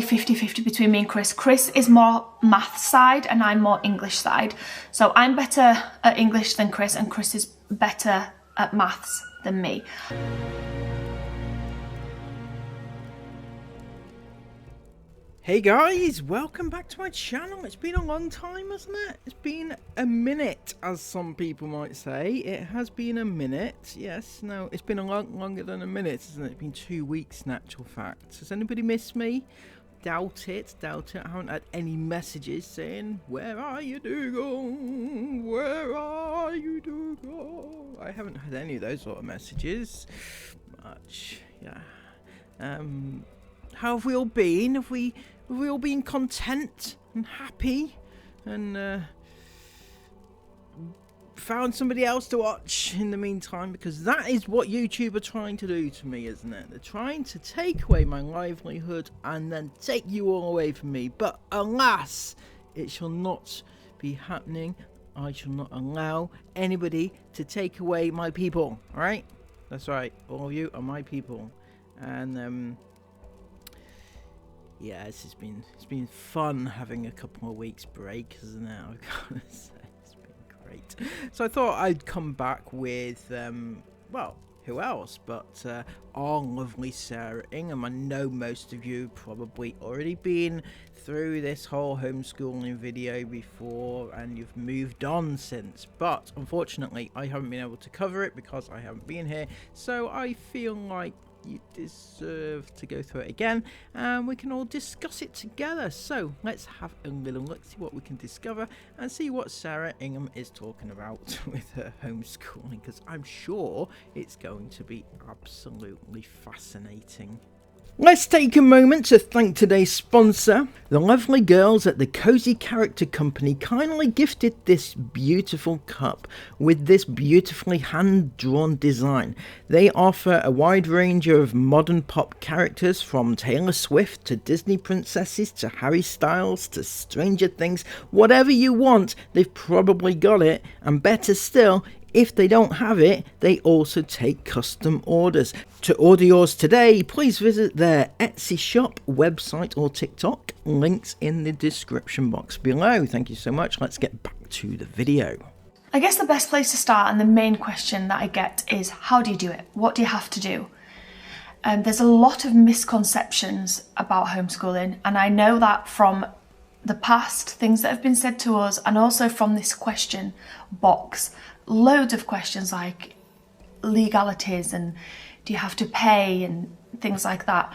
50-50 between me and Chris. Chris is more math side and I'm more English side. So I'm better at English than Chris, and Chris is better at maths than me. Hey guys, welcome back to my channel. It's been a long time, hasn't it? It's been a minute, as some people might say. It has been a minute. Yes, no, it's been a lot longer than a minute, isn't it? It's been 2 weeks in actual fact. Has anybody missed me? Doubt it, doubt it. I haven't had any messages saying, where are you, Dougal? Where are you, Dougal? I haven't had any of those sort of messages. Much, yeah. How have we all been? Have we all been content and happy and found somebody else to watch in the meantime? Because that is what YouTube are trying to do to me, isn't it? They're trying to take away my livelihood and then take you all away from me. But alas, it shall not be happening. I shall not allow anybody to take away my people, alright? That's right, all of you are my people. And yeah, it's been fun having a couple of weeks break, isn't it? I've got to say, it's been great. So I thought I'd come back with, well, who else but our lovely Sarah Ingham. I know most of you probably already been through this whole homeschooling video before and you've moved on since, but unfortunately I haven't been able to cover it because I haven't been here, so I feel like you deserve to go through it again and we can all discuss it together. So let's have a little look, see what we can discover and see what Sarah Ingham is talking about with her homeschooling, because I'm sure it's going to be absolutely fascinating. Let's take a moment to thank today's sponsor. The lovely girls at the Cozy Character Company kindly gifted this beautiful cup with this beautifully hand-drawn design. They offer a wide range of modern pop characters, from Taylor Swift to Disney princesses to Harry Styles to Stranger Things. Whatever you want, they've probably got it, and better still, if they don't have it, they also take custom orders. To order yours today, please visit their Etsy shop, website or TikTok. Links in the description box below. Thank you so much. Let's get back to the video. I guess the best place to start, and the main question that I get, is how do you do it? What do you have to do? There's a lot of misconceptions about homeschooling, and I know that from the past, things that have been said to us, and also from this question box. Loads of questions like legalities and do you have to pay and things like that.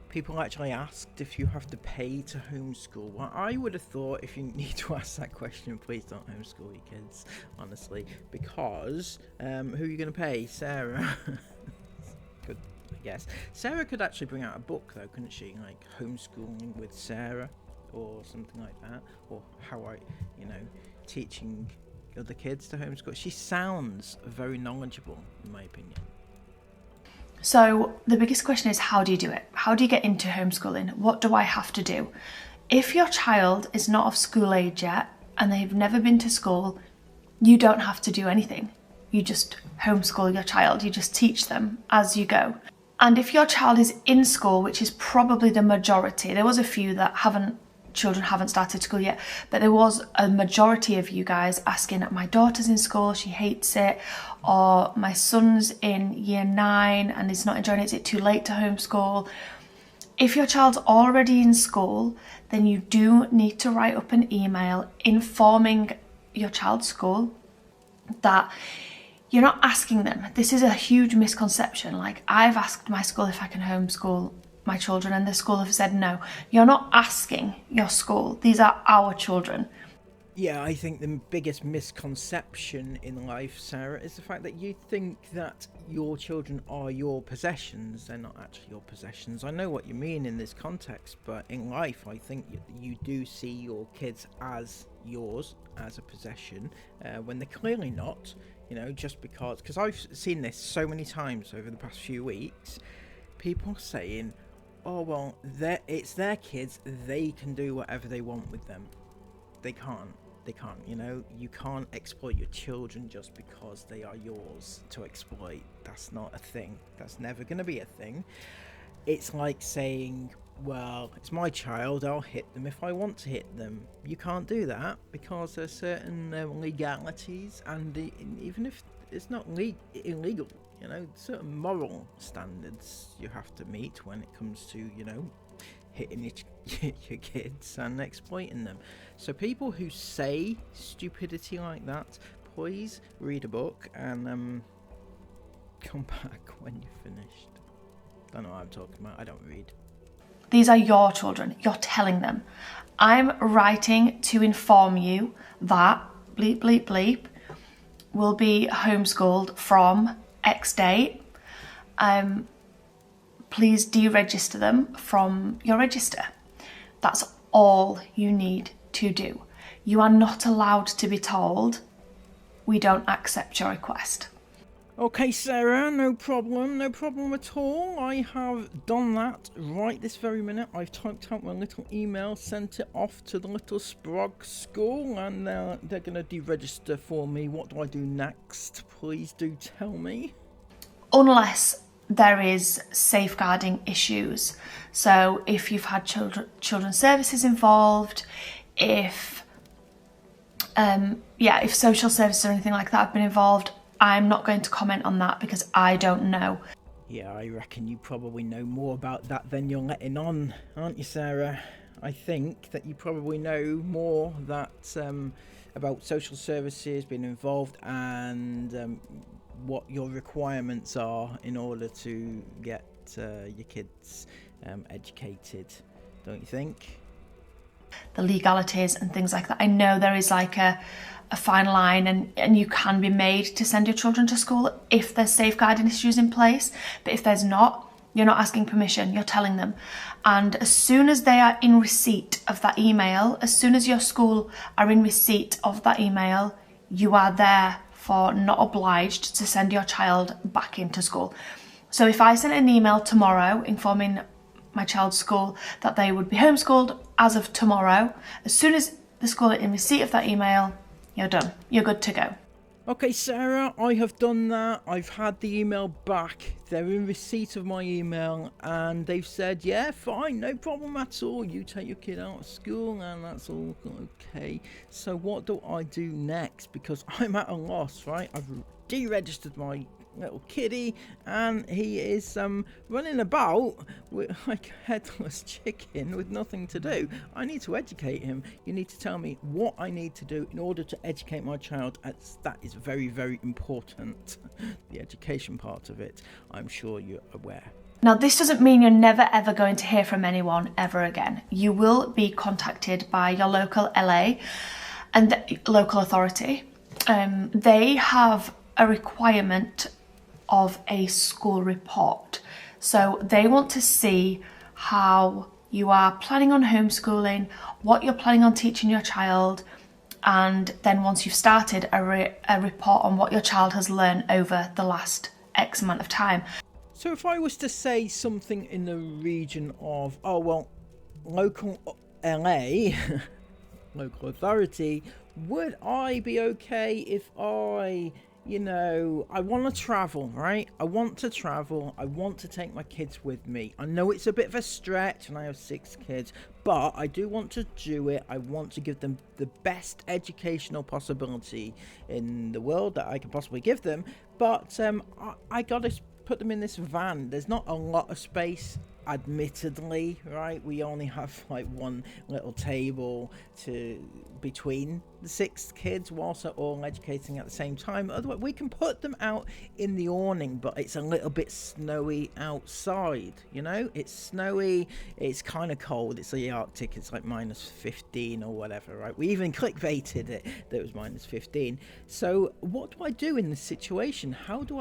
People actually asked if you have to pay to homeschool. Well, I would have thought if you need to ask that question, please don't homeschool your kids, honestly, because who are you going to pay? Sarah? Good, I guess. Sarah could actually bring out a book though, couldn't she? Like Homeschooling with Sarah or something like that, or teaching other kids to homeschool. She sounds very knowledgeable, in my opinion. So the biggest question is, how do you do it? How do you get into homeschooling? What do I have to do? If your child is not of school age yet and they've never been to school, you don't have to do anything. You just homeschool your child. You just teach them as you go. And if your child is in school, which is probably the majority, there was a few that children haven't started school yet, but there was a majority of you guys asking, my daughter's in school, she hates it, or my son's in year 9 and is not enjoying it, is it too late to homeschool? If your child's already in school, then you do need to write up an email informing your child's school that you're not asking them. This is a huge misconception. Like, I've asked my school if I can homeschool my children and the school have said no. You're not asking your school. These are our children. Yeah, I think the biggest misconception in life, Sarah, is the fact that you think that your children are your possessions. They're not actually your possessions. I know what you mean in this context, but in life I think you do see your kids as yours, as a possession, when they're clearly not, just because I've seen this so many times over the past few weeks, people saying, oh well, it's their kids, they can do whatever they want with them. They can't, you can't exploit your children just because they are yours to exploit. That's not a thing. That's never going to be a thing. It's like saying, well, it's my child, I'll hit them if I want to hit them. You can't do that because there's certain legalities, and even if it's not illegal, you know, certain moral standards you have to meet when it comes to, you know, hitting your kids and exploiting them. So people who say stupidity like that, please read a book and come back when you're finished. Don't know what I'm talking about. I don't read. These are your children. You're telling them. I'm writing to inform you that bleep bleep bleep will be homeschooled from X date. Please deregister them from your register. That's all you need to do. You are not allowed to be told, we don't accept your request. Okay, Sarah, no problem at all. I have done that right this very minute. I've typed out my little email, sent it off to the little Sprog school, and they're going to deregister for me. What do I do next? Please do tell me. Unless there is safeguarding issues. So if you've had children's services involved, if social services or anything like that have been involved, I'm not going to comment on that because I don't know. Yeah, I reckon you probably know more about that than you're letting on, aren't you, Sarah? I think that you probably know more about social services being involved and what your requirements are in order to get your kids educated, don't you think? The legalities and things like that. I know there is like a fine line and you can be made to send your children to school if there's safeguarding issues in place, but if there's not, you're not asking permission, you're telling them. And as soon as they are in receipt of that email, as soon as your school are in receipt of that email, you are therefore not obliged to send your child back into school. So if I sent an email tomorrow informing my child's school that they would be homeschooled as of tomorrow, as soon as the school are in receipt of that email, you're done. You're good to go. Okay, Sarah, I have done that. I've had the email back. They're in receipt of my email and they've said, yeah, fine, no problem at all. You take your kid out of school and that's all okay. So what do I do next? Because I'm at a loss, right? I've deregistered my little kiddie and he is running about with like a headless chicken with nothing to do. I need to educate him. You need to tell me what I need to do in order to educate my child, as that is very, very important. The education part of it, I'm sure you're aware. Now, this doesn't mean you're never ever going to hear from anyone ever again. You will be contacted by your local LA and the local authority. They have a requirement of a school report. So they want to see how you are planning on homeschooling, what you're planning on teaching your child, and then once you've started, a report on what your child has learned over the last X amount of time. So if I was to say something in the region of, local LA, local authority, would I be okay if I want to travel, right? I want to travel. I want to take my kids with me. I know it's a bit of a stretch and I have 6 kids, but I do want to do it. I want to give them the best educational possibility in the world that I can possibly give them. But I got to put them in this van. There's not a lot of space, admittedly, right? We only have like one little table between the 6 kids whilst they're all educating at the same time. Otherwise, we can put them out in the awning, but it's a little bit snowy outside, you know? It's snowy, it's kind of cold, it's the Arctic, it's like minus 15 or whatever, right? We even clickbaited it that it was minus 15. So what do I do in this situation? How do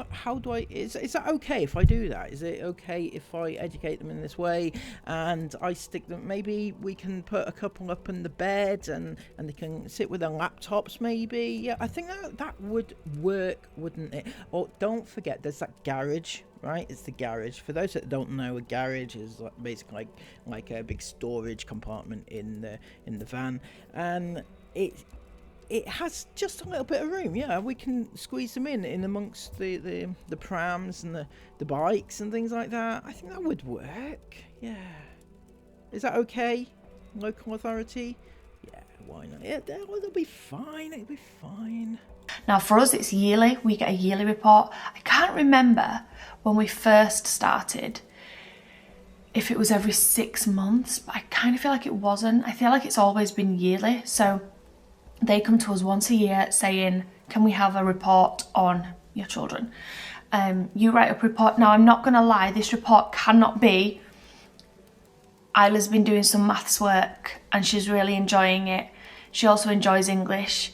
I is that okay if I do that? Is it okay if I educate them in this way and I stick them, maybe we can put a couple up in the bed and they can sit with their laptops maybe? Yeah, I think that would work, wouldn't it? Or don't forget, there's that garage, right? It's the garage. For those that don't know, a garage is basically like a big storage compartment in the van, and it has just a little bit of room. Yeah, we can squeeze them in amongst the prams and the bikes and things like that. I think that would work. Yeah. Is that okay? Local authority? Yeah, why not? Yeah, it'll be fine. It'll be fine. Now for us, it's yearly. We get a yearly report. I can't remember when we first started if it was every 6 months, but I kind of feel like it wasn't. I feel like it's always been yearly. So they come to us once a year saying, can we have a report on your children? You write up a report. Now, I'm not going to lie, this report cannot be, Isla's been doing some maths work and she's really enjoying it. She also enjoys English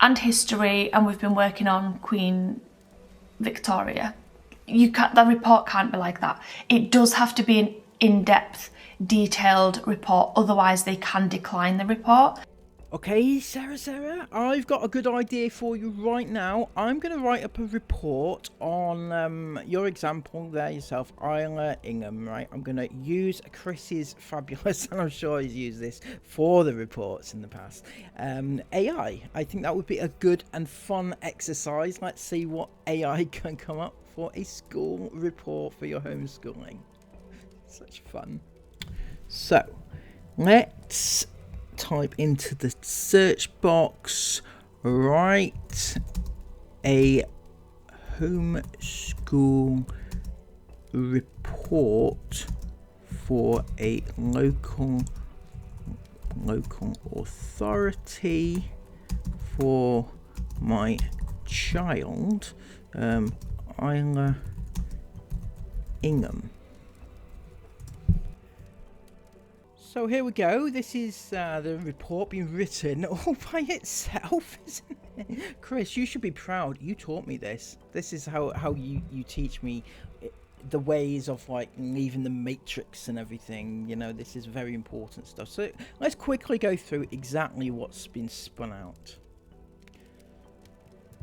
and history, and we've been working on Queen Victoria. The report can't be like that. It does have to be an in-depth, detailed report, otherwise they can decline the report. Okay, Sarah, I've got a good idea for you right now. I'm going to write up a report on your example there yourself, Isla Ingham, right? I'm going to use Chris's fabulous, and I'm sure he's used this for the reports in the past, AI. I think that would be a good and fun exercise. Let's see what AI can come up for a school report for your homeschooling. Such fun. So, let's type into the search box, write a homeschool report for a local authority for my child, Isla Ingham. So here we go. This is the report being written all by itself, isn't it? Chris, you should be proud. You taught me this. This is how you teach me the ways of like leaving the matrix and everything. You know, this is very important stuff. So let's quickly go through exactly what's been spun out.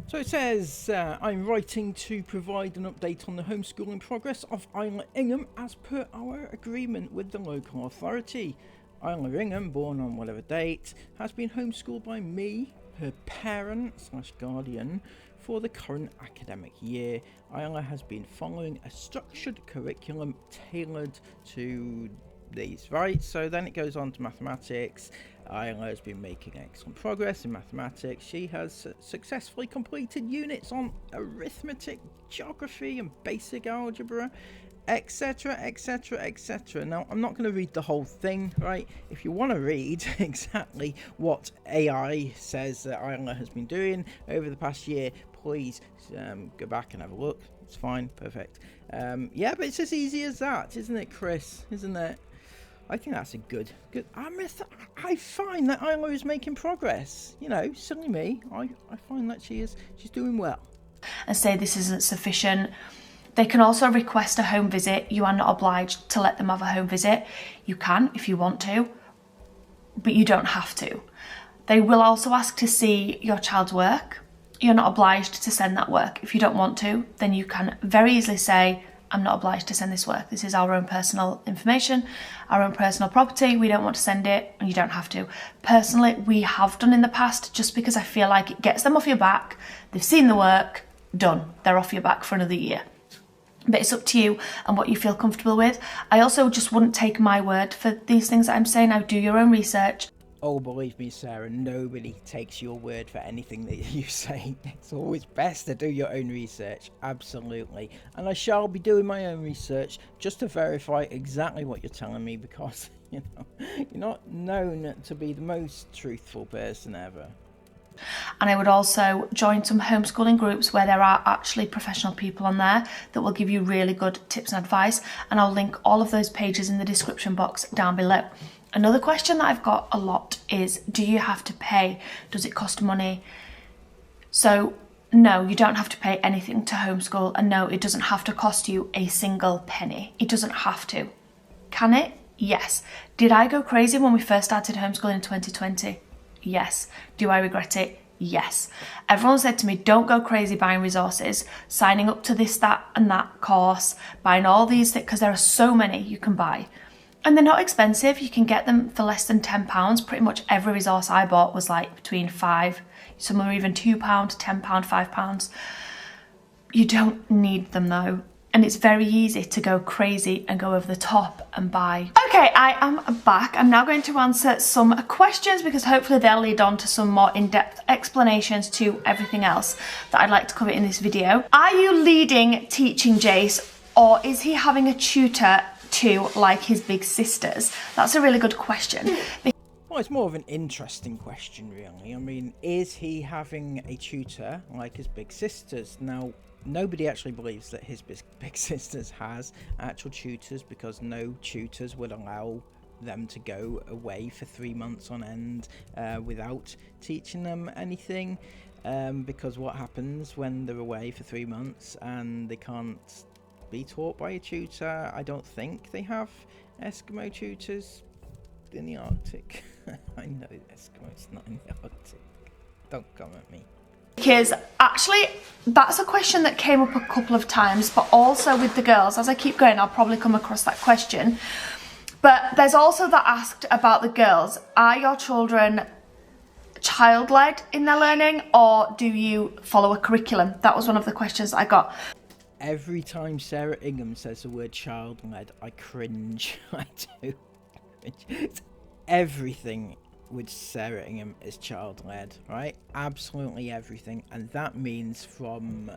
So it says, I'm writing to provide an update on the homeschooling progress of Isla Ingham as per our agreement with the local authority. Isla Ingham, born on whatever date, has been homeschooled by me, her parent/guardian, for the current academic year. Isla has been following a structured curriculum tailored to these, right? So then it goes on to mathematics. Isla has been making excellent progress in mathematics. She has successfully completed units on arithmetic, geography and basic algebra, etc, etc, etc. Now, I'm not going to read the whole thing, right? If you want to read exactly what AI says that Isla has been doing over the past year, please go back and have a look. It's fine, perfect. Yeah, but it's as easy as that, isn't it, Chris? Isn't it? I think that's a good. I find that Isla is making progress. You know, silly me. I find that she's doing well. And say this isn't sufficient. They can also request a home visit. You are not obliged to let them have a home visit. You can if you want to, but you don't have to. They will also ask to see your child's work. You're not obliged to send that work. If you don't want to, then you can very easily say, I'm not obliged to send this work. This is our own personal information, our own personal property. We don't want to send it, and you don't have to. Personally, we have done in the past just because I feel like it gets them off your back. They've seen the work, done. They're off your back for another year. But it's up to you and what you feel comfortable with. I also just wouldn't take my word for these things that I'm saying. I would do your own research. Oh, believe me, Sarah, nobody takes your word for anything that you say. It's always best to do your own research, absolutely. And I shall be doing my own research just to verify exactly what you're telling me, because, you know, you're not known to be the most truthful person ever. And I would also join some homeschooling groups where there are actually professional people on there that will give you really good tips and advice. And I'll link all of those pages in the description box down below. Another question that I've got a lot is, do you have to pay? Does it cost money? So no, you don't have to pay anything to homeschool, and no, it doesn't have to cost you a single penny. It doesn't have to. Can it? Yes. Did I go crazy when we first started homeschooling in 2020? Yes. Do I regret it? Yes. Everyone said to me, don't go crazy buying resources, signing up to this, that and that course, buying all these things, because there are so many you can buy. And they're not expensive. You can get them for less than £10. Pretty much every resource I bought was like between £5, some are even £2, £10, £5. You don't need them though. and it's very easy to go crazy and go over the top and buy. Okay, I am back. I'm now going to answer some questions because hopefully they'll lead on to some more in-depth explanations to everything else that I'd like to cover in this video. Are you leading teaching Jace, or is he having a tutor too, like his big sisters? That's a really good question. Well, it's more of an interesting question, really. I mean, is he having a tutor like his big sisters? Now, nobody actually believes that his big sisters has actual tutors, because no tutors would allow them to go away for 3 months on end without teaching them anything, because what happens when they're away for 3 months and they can't be taught by a tutor? I don't think they have Eskimo tutors in the Arctic. I know Eskimo's not in the Arctic. Don't come at me. Because actually, that's a question that came up a couple of times, but also with the girls. As I keep going, I'll probably come across that question. But there's also that asked about the girls. Are your children child-led in their learning, or do you follow a curriculum? That was one of the questions I got. Every time Sarah Ingham says the word child-led, I cringe. I do. Everything with Sarah Ingham is child-led, right? Absolutely everything. And that means from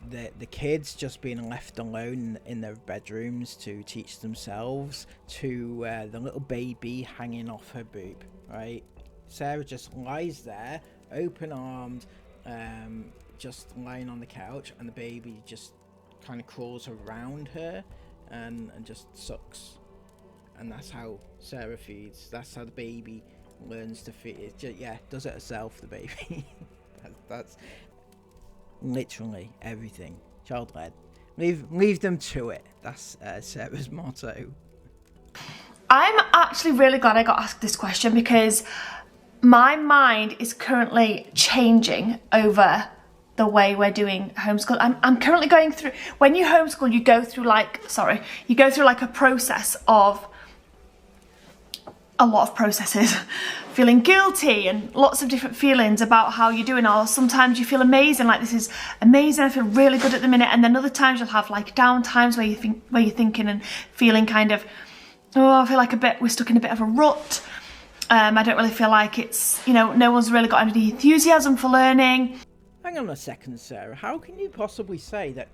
the kids just being left alone in their bedrooms to teach themselves, to the little baby hanging off her boob, right? Sarah just lies there, open-armed, just lying on the couch, and the baby just kind of crawls around her and just sucks. And that's how Sarah feeds. That's how the baby learns to feed. It just, yeah, does it herself, the baby. that's literally everything. Child-led. Leave them to it. That's Sarah's motto. I'm actually really glad I got asked this question, because my mind is currently changing over the way we're doing homeschool. I'm currently going through, when you homeschool, you go through like a process of a lot of processes. Feeling guilty and lots of different feelings about how you're doing, or sometimes you feel amazing, like this is amazing, I feel really good at the minute, and then other times you'll have like down times where you're thinking and feeling kind of, oh, I feel like we're stuck in a bit of a rut. I don't really feel like it's, you know, no one's really got any enthusiasm for learning. Hang on a second, Sarah. How can you possibly say that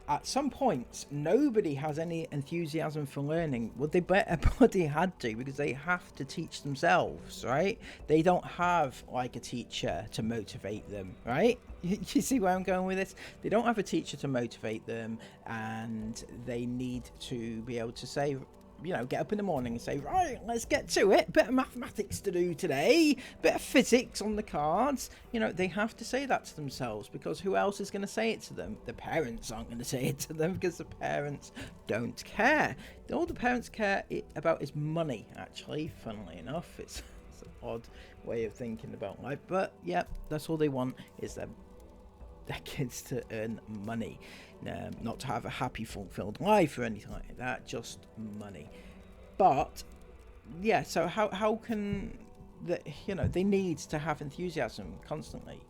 at some points nobody has any enthusiasm for learning? Well, they better bloody had to, because they have to teach themselves, right? They don't have like a teacher to motivate them, right? You see where I'm going with this? They don't have a teacher to motivate them, and they need to be able to say, you know, get up in the morning and say, right, let's get to it. Bit of mathematics to do today, bit of physics on the cards. You know, they have to say that to themselves, because who else is going to say it to them? The parents aren't going to say it to them, because the parents don't care. All the parents care about is money, actually, funnily enough. It's an odd way of thinking about life, but yeah, that's all they want, is their kids to earn money. Not to have a happy, fulfilled life or anything like that, just money. But yeah, so how can they need to have enthusiasm constantly,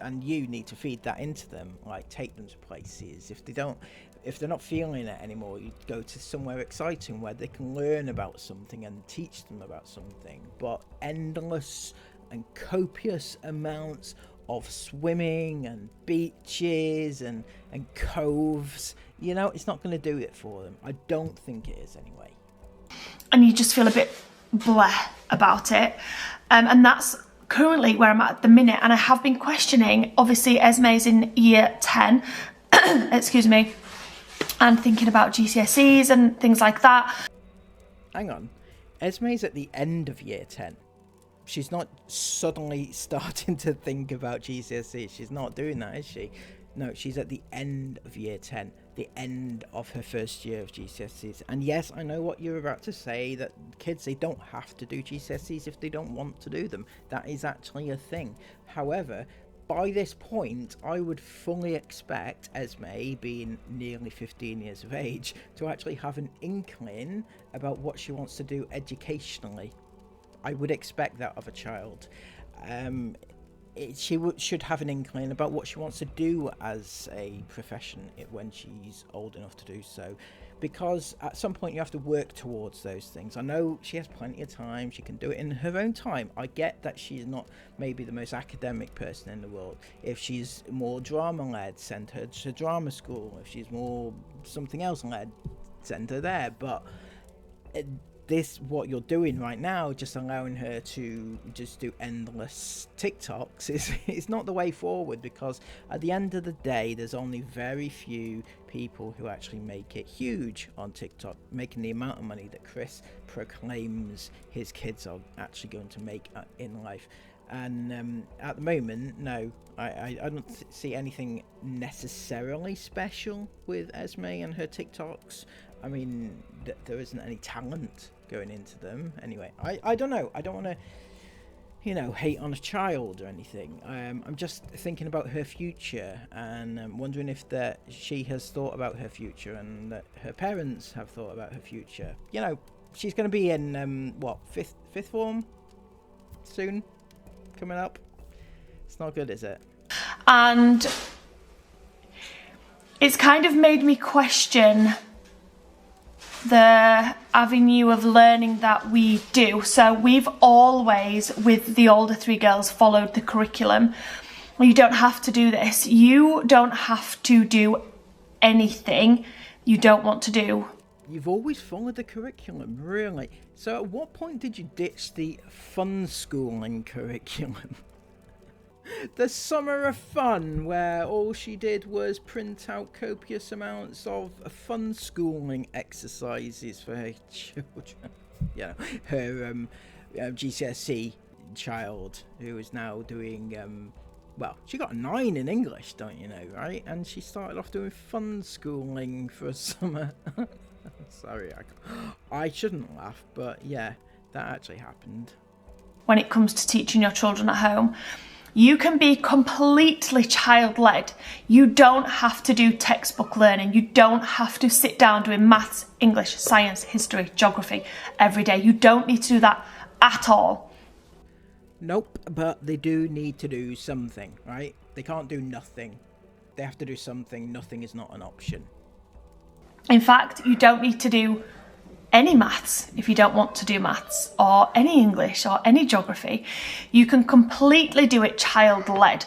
and you need to feed that into them, like take them to places. If they're not feeling it anymore, you go to somewhere exciting where they can learn about something and teach them about something. But endless and copious amounts of swimming and beaches and coves, you know, it's not going to do it for them. I don't think it is anyway. And you just feel a bit bleh about it, and that's currently where I'm at the minute. And I have been questioning, obviously Esme's in year 10 excuse me, and thinking about GCSEs and things like that. Hang on, Esme's at the end of year 10. She's not suddenly starting to think about GCSE. She's not doing that, is she? No, she's at the end of year 10, the end of her first year of GCSEs. And yes, I know what you're about to say, that kids, they don't have to do GCSEs if they don't want to do them. That is actually a thing. However, by this point, I would fully expect Esme, being nearly 15 years of age, to actually have an inkling about what she wants to do educationally. I would expect that of a child. should have an inkling about what she wants to do as a profession when she's old enough to do so, because at some point you have to work towards those things. I know she has plenty of time, she can do it in her own time. I get that she's not maybe the most academic person in the world. If she's more drama led, send her to drama school. If she's more something else led, send her there. But what you're doing right now, just allowing her to just do endless TikToks, is not the way forward, because at the end of the day there's only very few people who actually make it huge on TikTok, making the amount of money that Chris proclaims his kids are actually going to make in life. And at the moment, no, I don't see anything necessarily special with Esme and her TikToks. I mean, there isn't any talent going into them. Anyway, I don't know. I don't want to, hate on a child or anything. I'm just thinking about her future, and I'm wondering if that she has thought about her future, and that her parents have thought about her future. She's going to be in fifth form soon, coming up. It's not good, is it? And it's kind of made me question the avenue of learning that we do. So we've always, with the older three girls, followed the curriculum. You don't have to do this. You don't have to do anything you don't want to do. You've always followed the curriculum, really? So at what point did you ditch the fun schooling curriculum? The summer of fun, where all she did was print out copious amounts of fun schooling exercises for her children. Her GCSE child, who is now doing, she got a 9 in English, don't you know, right? And she started off doing fun schooling for a summer. Sorry, I shouldn't laugh, but yeah, that actually happened. When it comes to teaching your children at home, you can be completely child-led. You don't have to do textbook learning. You don't have to sit down doing maths, English, science, history, geography every day. You don't need to do that at all. Nope, but they do need to do something, right? They can't do nothing. They have to do something. Nothing is not an option. In fact, you don't need to do any maths if you don't want to do maths, or any English or any geography. You can completely do it child-led.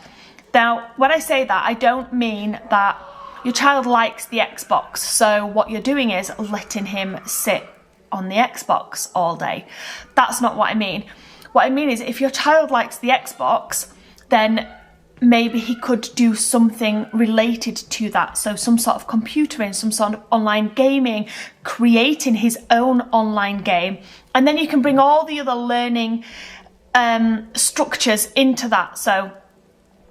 Now, when I say that, I don't mean that your child likes the Xbox, so what you're doing is letting him sit on the Xbox all day. That's not what I mean. What I mean is, if your child likes the Xbox, then maybe he could do something related to that. So some sort of computering, some sort of online gaming, creating his own online game. And then you can bring all the other learning structures into that. So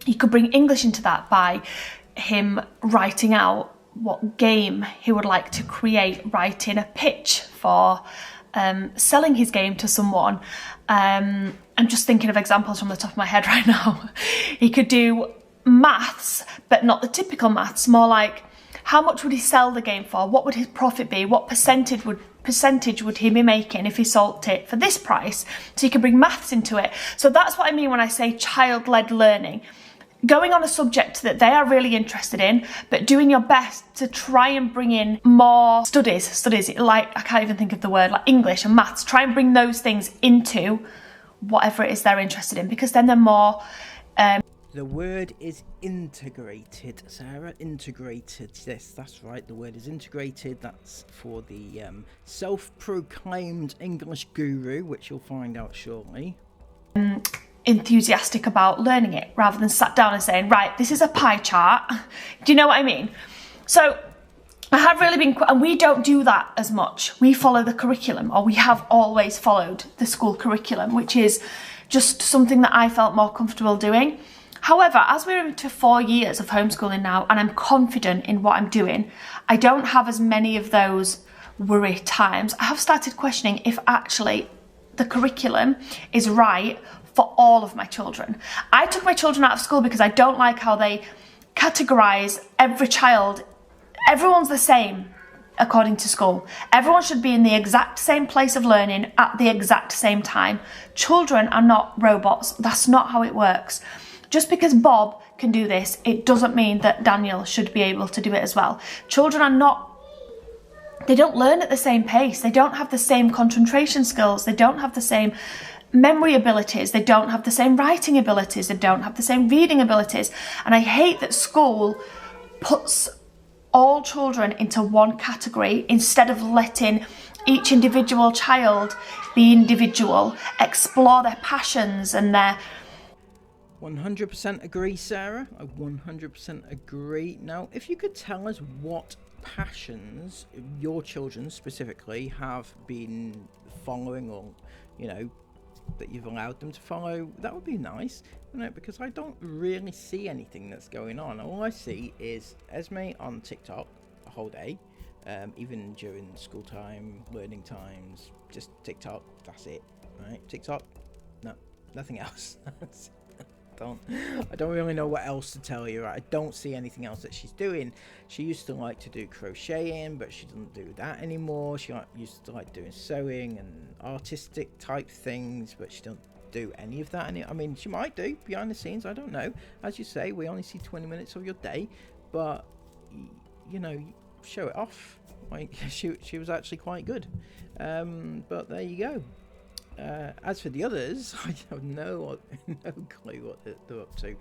you could bring English into that by him writing out what game he would like to create, writing a pitch for selling his game to someone. I'm just thinking of examples from the top of my head right now. He could do maths, but not the typical maths, more like how much would he sell the game for? What would his profit be? What percentage would he be making if he sold it for this price? So you can bring maths into it. So that's what I mean when I say child-led learning. Going on a subject that they are really interested in, but doing your best to try and bring in more studies, like, I can't even think of the word, like English and maths. Try and bring those things into whatever it is they're interested in, because then they're more... The word is integrated, Sarah. Integrated. Yes, that's right. The word is integrated. That's for the self-proclaimed English guru, which you'll find out shortly. Enthusiastic about learning it, rather than sat down and saying, right, this is a pie chart. Do you know what I mean? So I have really been, and we don't do that as much. We follow the curriculum, or we have always followed the school curriculum, which is just something that I felt more comfortable doing. However, as we're into 4 years of homeschooling now, and I'm confident in what I'm doing, I don't have as many of those worry times. I have started questioning if actually the curriculum is right for all of my children. I took my children out of school because I don't like how they categorise every child. Everyone's the same according to school. Everyone should be in the exact same place of learning at the exact same time. Children are not robots. That's not how it works. Just because Bob can do this, it doesn't mean that Daniel should be able to do it as well. Children are not, they don't learn at the same pace. They don't have the same concentration skills. They don't have the same memory abilities. They don't have the same writing abilities. They don't have the same reading abilities. And I hate that school puts all children into one category instead of letting each individual child be individual, explore their passions and their... 100% agree, Sarah. I 100% agree. Now, if you could tell us what passions your children specifically have been following, or, you know, that you've allowed them to follow, that would be nice, you know, because I don't really see anything that's going on. All I see is Esme on TikTok the whole day, even during school time, learning times, just TikTok, that's it, right? TikTok, no, nothing else. I don't really know what else to tell you, right? I don't see anything else that she's doing. She used to like to do crocheting, but she doesn't do that anymore. She used to like doing sewing and artistic type things, but she doesn't do any of that. I mean, she might do behind the scenes, I don't know. As you say, we only see 20 minutes of your day, but, you know, show it off. Like, she was actually quite good. But there you go. As for the others, I have no clue what they're up to.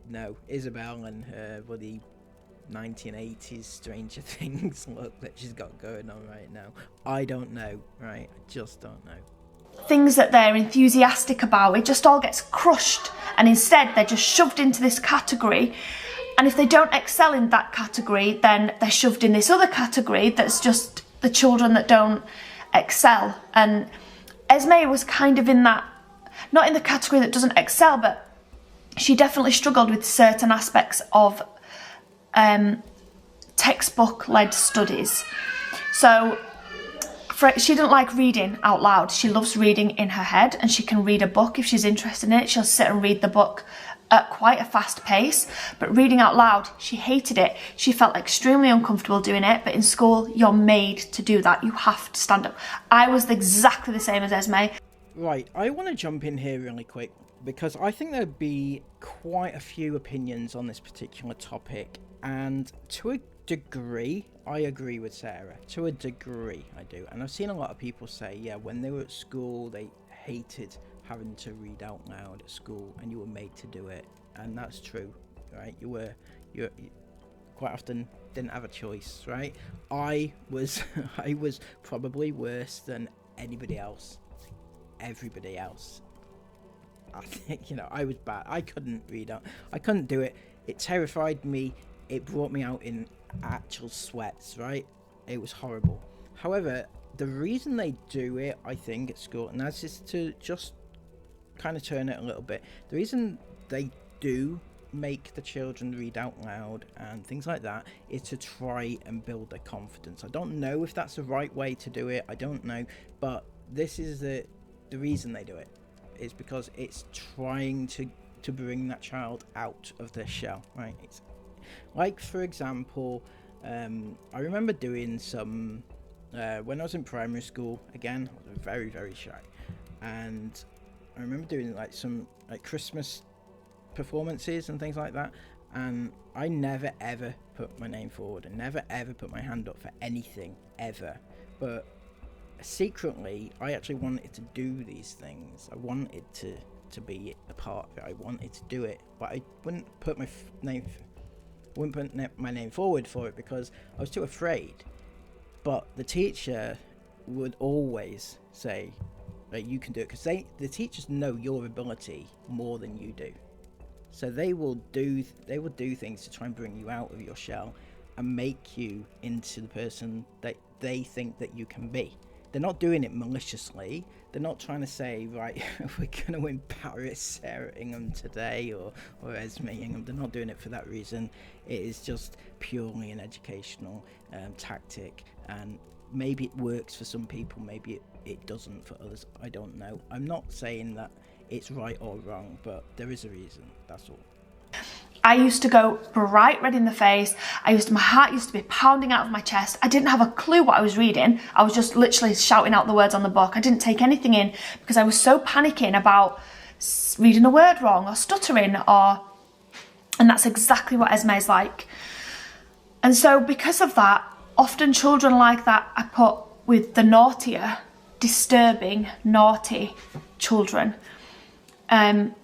No, Isabel and her bloody 1980s Stranger Things look that she's got going on right now. I don't know, right? I just don't know. Things that they're enthusiastic about, it just all gets crushed, and instead they're just shoved into this category. And if they don't excel in that category, then they're shoved in this other category that's just the children that don't excel. And Esme was kind of in that, not in the category that doesn't excel, but she definitely struggled with certain aspects of textbook-led studies. So she didn't like reading out loud. She loves reading in her head, and she can read a book if she's interested in it. She'll sit and read the book at quite a fast pace, but reading out loud, she hated it. She felt extremely uncomfortable doing it, but in school, you're made to do that. You have to stand up. I was exactly the same as Esme. Right, I want to jump in here really quick, because I think there'd be quite a few opinions on this particular topic, and to a degree, I agree with Sarah. To a degree, I do. And I've seen a lot of people say, yeah, when they were at school, they hated having to read out loud at school, and you were made to do it. And that's true, right? You quite often didn't have a choice, right? I was probably worse than everybody else. I think, you know, I was bad. I couldn't read out. I couldn't do it. It terrified me. It brought me out in actual sweats, right? It was horrible. However, the reason they do it, I think, at school, and that's just to just kind of turn it a little bit, the reason they do make the children read out loud and things like that is to try and build their confidence. I don't know if that's the right way to do it. I don't know, but this is the reason they do it. Is because it's trying to bring that child out of their shell, right? It's like, for example, I remember doing some when I was in primary school. Again, I was very, very shy, and I remember doing like some like Christmas performances and things like that, and I never ever put my name forward and never ever put my hand up for anything ever. But secretly, I actually wanted to do these things. I wanted to be a part of it. I wanted to do it, but I wouldn't put my name forward for it because I was too afraid. But the teacher would always say, like, you can do it, because the teachers know your ability more than you do. So they will do things to try and bring you out of your shell and make you into the person that they think that you can be. They're not doing it maliciously. They're not trying to say, right, we're going to embarrass Sarah Ingham today or Esme Ingham. They're not doing it for that reason. It is just purely an educational tactic, and maybe it works for some people, maybe it doesn't for others. I don't know. I'm not saying that it's right or wrong, but there is a reason. That's all. I used to go bright red in the face. My heart used to be pounding out of my chest. I didn't have a clue what I was reading. I was just literally shouting out the words on the book. I didn't take anything in because I was so panicking about reading a word wrong or stuttering, and that's exactly what Esme is like. And so because of that, often children like that I put with the naughtier, disturbing, naughty children. And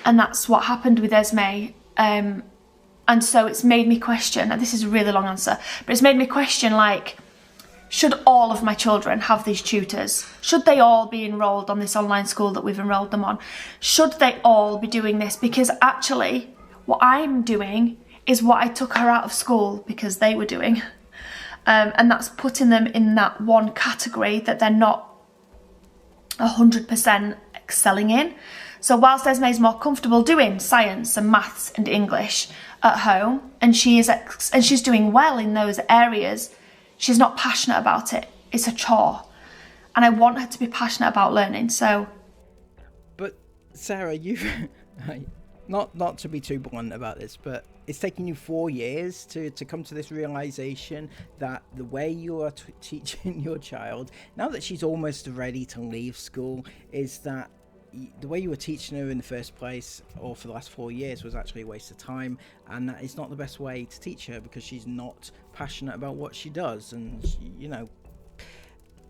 that's what happened with Esme. And so it's made me question, and this is a really long answer, but it's made me question, like, should all of my children have these tutors? Should they all be enrolled on this online school that we've enrolled them on? Should they all be doing this? Because actually, what I'm doing is what I took her out of school because they were doing. And that's putting them in that one category that they're not 100% excelling in. So whilst Esme is more comfortable doing science and maths and English at home, and she's doing well in those areas, she's not passionate about it. It's a chore. And I want her to be passionate about learning, so... But, Sarah, you've... not to be too blunt about this, but it's taken you 4 years to come to this realization that the way you are teaching your child, now that she's almost ready to leave school, is that the way you were teaching her in the first place, or for the last 4 years, was actually a waste of time, and that is not the best way to teach her because she's not passionate about what she does. And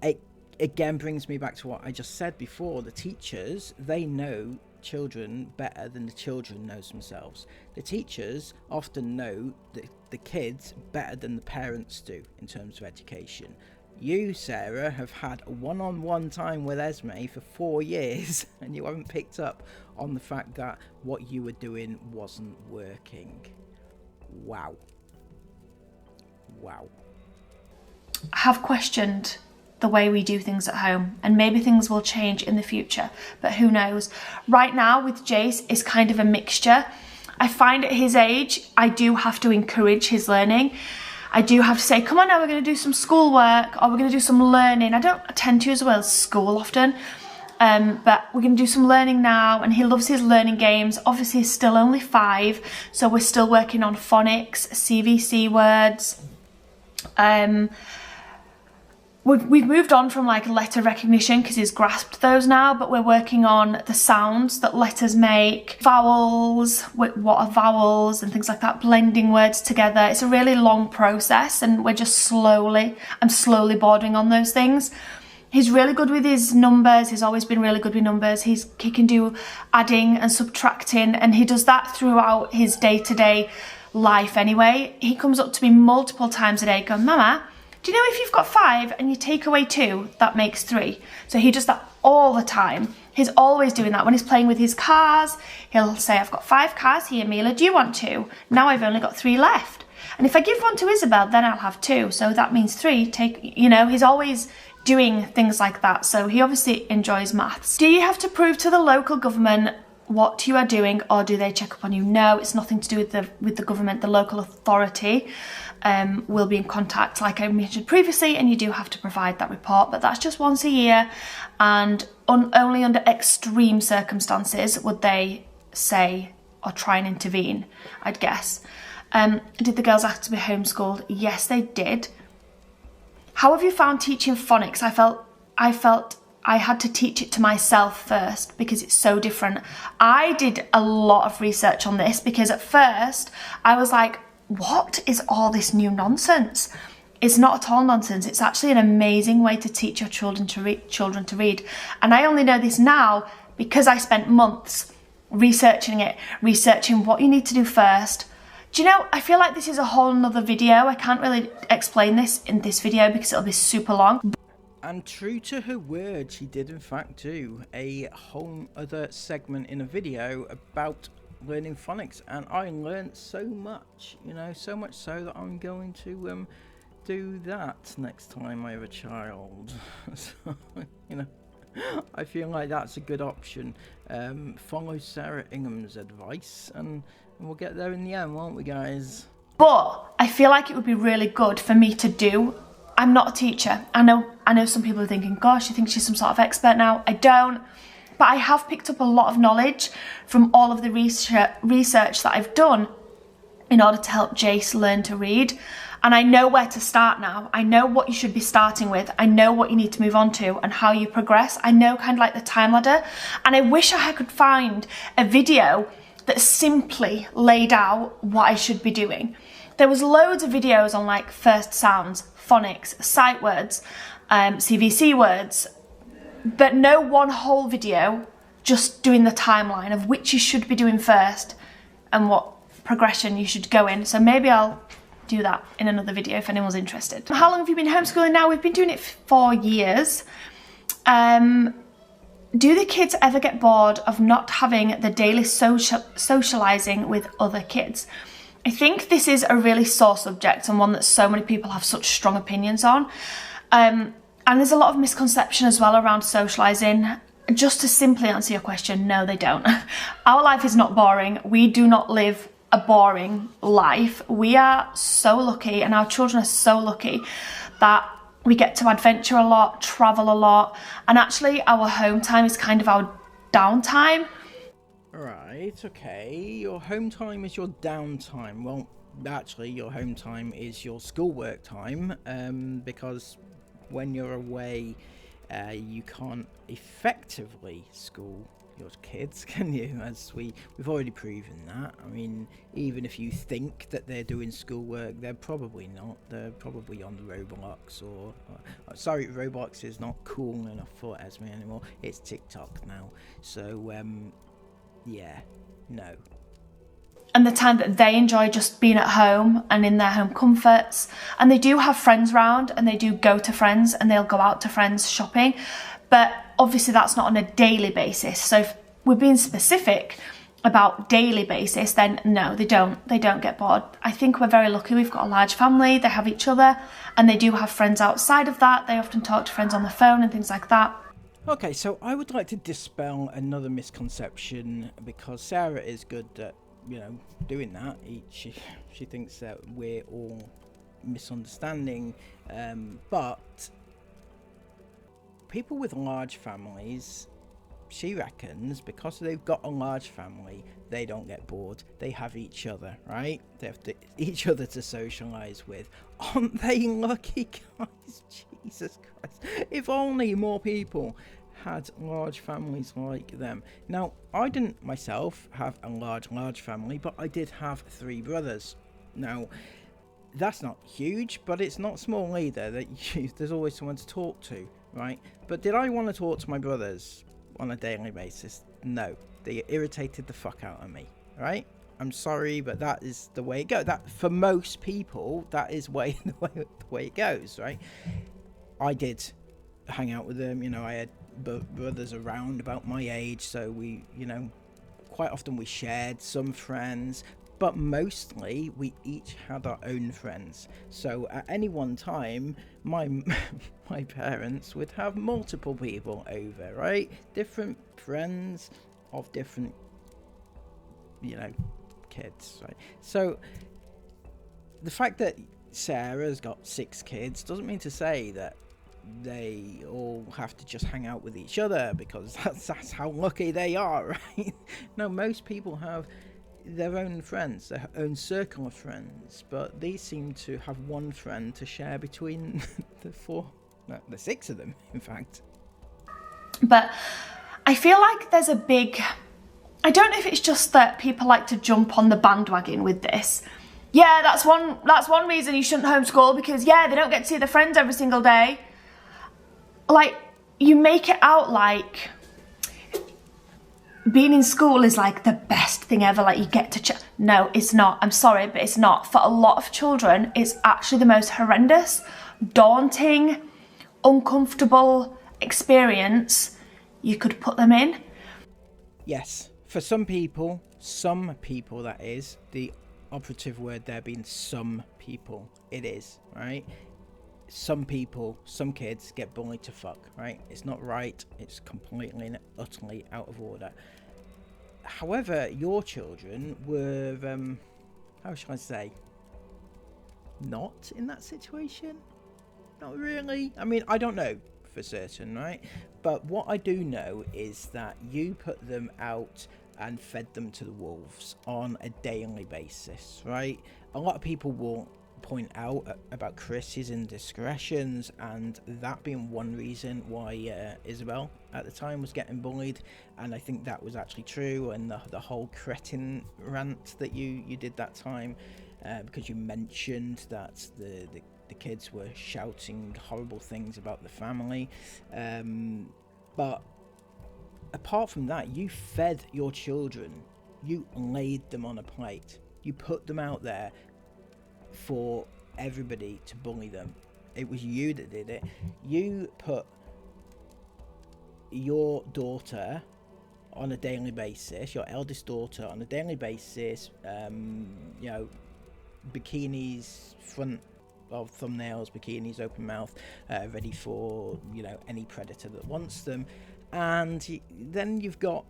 it again brings me back to what I just said before. The teachers, they know children better than the children knows themselves. The teachers often know the kids better than the parents do in terms of education. You, Sarah, have had a one-on-one time with Esme for 4 years and you haven't picked up on the fact that what you were doing wasn't working. Wow. I have questioned the way we do things at home, and maybe things will change in the future, but who knows. Right now with Jace, it's kind of a mixture. I find at his age, I do have to encourage his learning. I do have to say, come on now, we're going to do some schoolwork, or we're going to do some learning. I don't tend to as well as school often, but we're going to do some learning now, and he loves his learning games. Obviously he's still only 5, so we're still working on phonics, CVC words. We've moved on from like letter recognition because he's grasped those now, but we're working on the sounds that letters make, vowels, what are vowels and things like that, blending words together. It's a really long process, and I'm slowly bordering on those things. He's really good with his numbers. He's always been really good with numbers. He can do adding and subtracting, and he does that throughout his day-to-day life anyway. He comes up to me multiple times a day going, Mama, do you know if you've got 5 and you take away 2, that makes 3? So he does that all the time. He's always doing that. When he's playing with his cars, he'll say, I've got 5 cars here, Mila, do you want 2? Now I've only got 3 left. And if I give 1 to Isabel, then I'll have 2. So that means 3. He's always doing things like that. So he obviously enjoys maths. Do you have to prove to the local government what you are doing, or do they check up on you? No, it's nothing to do with the government. The local authority will be in contact, like I mentioned previously, and you do have to provide that report, but that's just once a year, and only under extreme circumstances would they say or try and intervene, I'd guess. Did the girls have to be homeschooled? Yes, they did. How have you found teaching phonics? I felt I had to teach it to myself first because it's so different. I did a lot of research on this because at first I was like, what is all this new nonsense? It's not at all nonsense. It's actually an amazing way to teach your children to read. And I only know this now because I spent months researching it, researching what you need to do first. Do you know, I feel like this is a whole nother video. I can't really explain this in this video because it'll be super long. And true to her word, she did in fact do a whole other segment in a video about learning phonics, and I learned so much, so much so that I'm going to do that next time I have a child. So, I feel like that's a good option. Follow Sarah Ingham's advice, and we'll get there in the end, won't we, guys? But I feel like it would be really good for me to do. I'm not a teacher. I know some people are thinking, gosh, you think she's some sort of expert now. I don't. But I have picked up a lot of knowledge from all of the research that I've done in order to help Jace learn to read. And I know where to start now. I know what you should be starting with. I know what you need to move on to and how you progress. I know kind of like the time ladder. And I wish I could find a video that simply laid out what I should be doing. There was loads of videos on like first sounds, phonics, sight words, CVC words, but no one whole video just doing the timeline of which you should be doing first and what progression you should go in. So maybe I'll do that in another video if anyone's interested. How long have you been homeschooling now? We've been doing it for 4 years. Do the kids ever get bored of not having the daily socializing with other kids? I think this is a really sore subject and one that so many people have such strong opinions on. And there's a lot of misconception as well around socializing. Just to simply answer your question, no, they don't. Our life is not boring. We do not live a boring life. We are so lucky, and our children are so lucky that we get to adventure a lot, travel a lot, and actually our home time is kind of our downtime. Right, okay. Your home time is your downtime. Well, actually, your home time is your schoolwork time, because when you're away, you can't effectively school your kids, can you? As we've already proven that. I mean, even if you think that they're doing schoolwork, they're probably not. They're probably on Roblox or sorry, Roblox is not cool enough for Esme anymore. It's TikTok now. So yeah, no. And the time that they enjoy just being at home and in their home comforts. And they do have friends round, and they do go to friends, and they'll go out to friends shopping. But obviously that's not on a daily basis. So if we're being specific about daily basis, then no, they don't get bored. I think we're very lucky. We've got a large family, they have each other, and they do have friends outside of that. They often talk to friends on the phone and things like that. Okay, so I would like to dispel another misconception, because Sarah is good at, doing that. She thinks that we're all misunderstanding, but people with large families, she reckons, because they've got a large family, they don't get bored. They have each other, right? They have each other to socialise with. Aren't they lucky, guys? Jesus Christ. If only more people had large families like them. Now, I didn't myself have a large family, but I did have 3 brothers. Now, that's not huge, but it's not small either. There's always someone to talk to, right? But did I want to talk to my brothers on a daily basis? No. They irritated the fuck out of me, right? I'm sorry, but that is the way it goes. That, for most people, that is the way it goes, right? I did hang out with them. I had brothers around about my age, so we, quite often we shared some friends, but mostly we each had our own friends. So at any one time, my parents would have multiple people over, right? Different friends of different, kids, right? So the fact that Sarah's got 6 kids doesn't mean to say that they all have to just hang out with each other, because that's how lucky they are, right? No, most people have their own friends, their own circle of friends, but these seem to have one friend to share between the 6 of them, in fact. But I feel like there's I don't know if it's just that people like to jump on the bandwagon with this. Yeah, that's one reason you shouldn't homeschool, because they don't get to see their friends every single day. Like, you make it out like being in school is like the best thing ever, like you get to no, it's not. I'm sorry, but it's not. For a lot of children, it's actually the most horrendous, daunting, uncomfortable experience you could put them in. Yes, for some people that is, the operative word there being some people, it is, right? Some people, some kids get bullied to fuck, right? It's not right. It's completely and utterly out of order. However, your children were, how shall I say, not in that situation? Not really. I mean, I don't know for certain, right? But what I do know is that you put them out and fed them to the wolves on a daily basis, right? A lot of people will point out about Chris's indiscretions, and that being one reason why Isabel at the time was getting bullied. And I think that was actually true, and the whole cretin rant that you did that time, because you mentioned that the kids were shouting horrible things about the family, but apart from that, you fed your children, you laid them on a plate, you put them out there for everybody to bully them. It was you that did it. You put your daughter on a daily basis, your eldest daughter on a daily basis, bikinis, front of thumbnails, bikinis, open mouth, ready for any predator that wants them. And then you've got